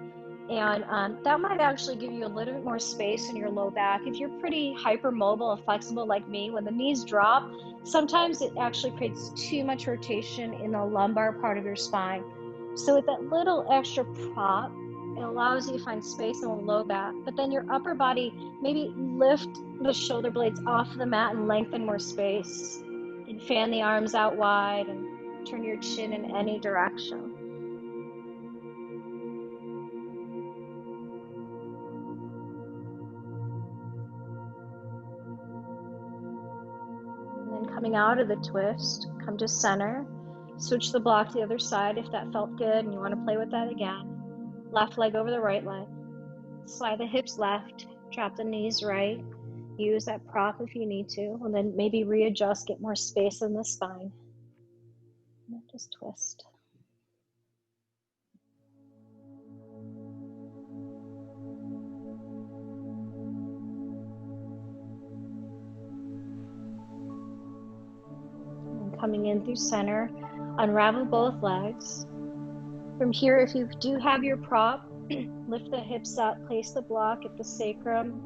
And that might actually give you a little bit more space in your low back. If you're pretty hypermobile and flexible like me, when the knees drop, sometimes it actually creates too much rotation in the lumbar part of your spine. So with that little extra prop, it allows you to find space in the low back. But then your upper body, maybe lift the shoulder blades off the mat and lengthen more space. And fan the arms out wide and turn your chin in any direction. Coming out of the twist, come to center. Switch the block to the other side if that felt good and you want to play with that again. Left leg over the right leg. Slide the hips left, drop the knees right. Use that prop if you need to, and then maybe readjust, get more space in the spine. And then just twist. Coming in through center, unravel both legs. From here, if you do have your prop, lift the hips up, place the block at the sacrum,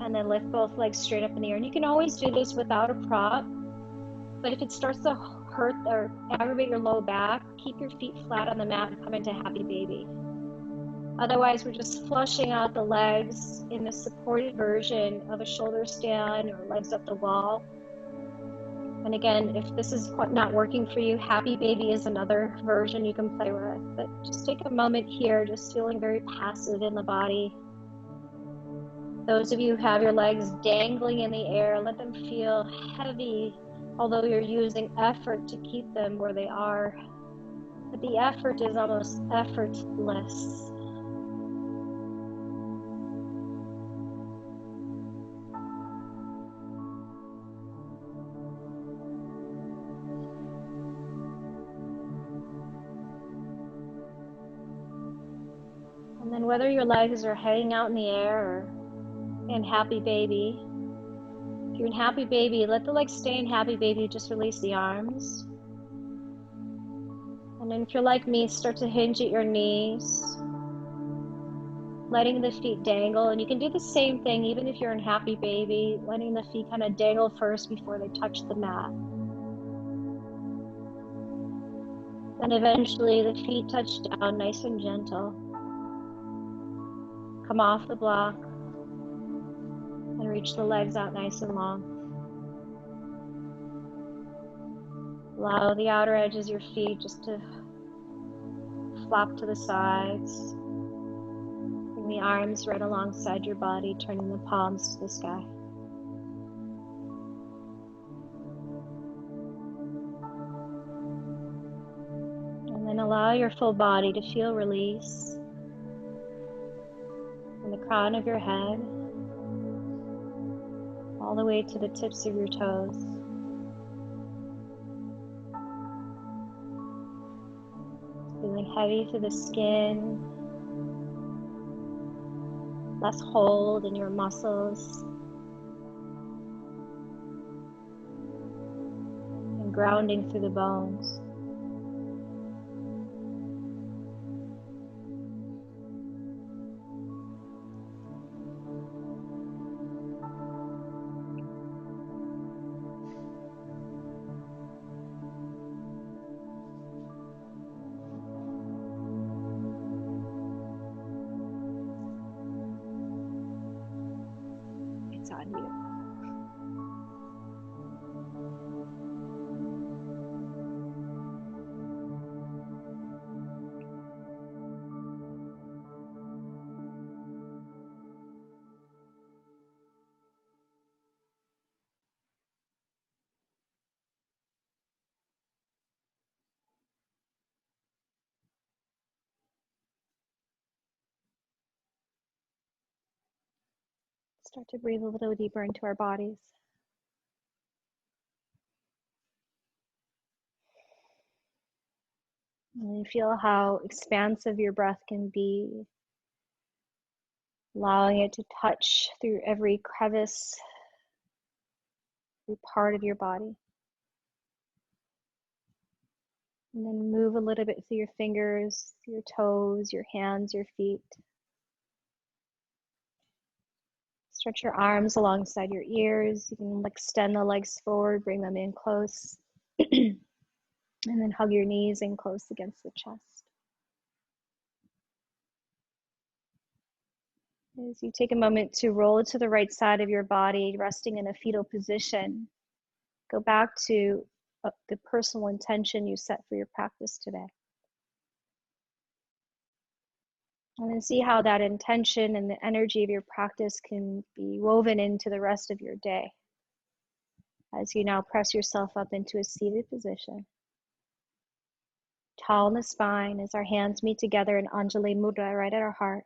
and then lift both legs straight up in the air. And you can always do this without a prop, but if it starts to hurt or aggravate your low back, keep your feet flat on the mat and come into happy baby. Otherwise, we're just flushing out the legs in the supported version of a shoulder stand or legs up the wall. And again, if this is not working for you, happy baby is another version you can play with. But just take a moment here, just feeling very passive in the body. Those of you who have your legs dangling in the air, let them feel heavy, although you're using effort to keep them where they are. But the effort is almost effortless. And then whether your legs are hanging out in the air or in happy baby, if you're in happy baby, let the legs stay in happy baby, just release the arms. And then if you're like me, start to hinge at your knees, letting the feet dangle. And you can do the same thing even if you're in happy baby, letting the feet kind of dangle first before they touch the mat. And eventually the feet touch down nice and gentle. Come off the block and reach the legs out nice and long. Allow the outer edges of your feet just to flop to the sides. Bring the arms right alongside your body, turning the palms to the sky. And then allow your full body to feel release. from the crown of your head all the way to the tips of your toes. Feeling heavy through the skin, less hold in your muscles, and grounding through the bones. It's on you. Start to breathe a little deeper into our bodies. And feel how expansive your breath can be, allowing it to touch through every crevice, every part of your body. And then move a little bit through your fingers, your toes, your hands, your feet. Stretch your arms alongside your ears. You can extend the legs forward, bring them in close. And then hug your knees in close against the chest. As you take a moment to roll to the right side of your body, resting in a fetal position, go back to the personal intention you set for your practice today. And then see how that intention and the energy of your practice can be woven into the rest of your day. As you now press yourself up into a seated position. Tall in the spine as our hands meet together in Anjali Mudra right at our heart.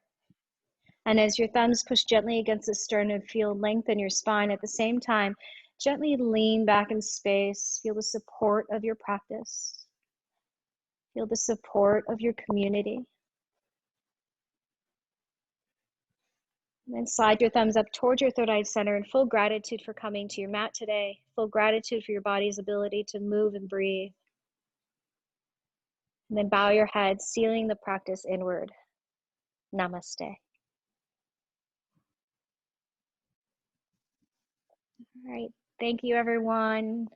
And as your thumbs push gently against the sternum, feel length in your spine. At the same time, gently lean back in space. Feel the support of your practice. Feel the support of your community. And then slide your thumbs up towards your third eye center in full gratitude for coming to your mat today. Full gratitude for your body's ability to move and breathe. And then bow your head, sealing the practice inward. Namaste. All right. Thank you, everyone.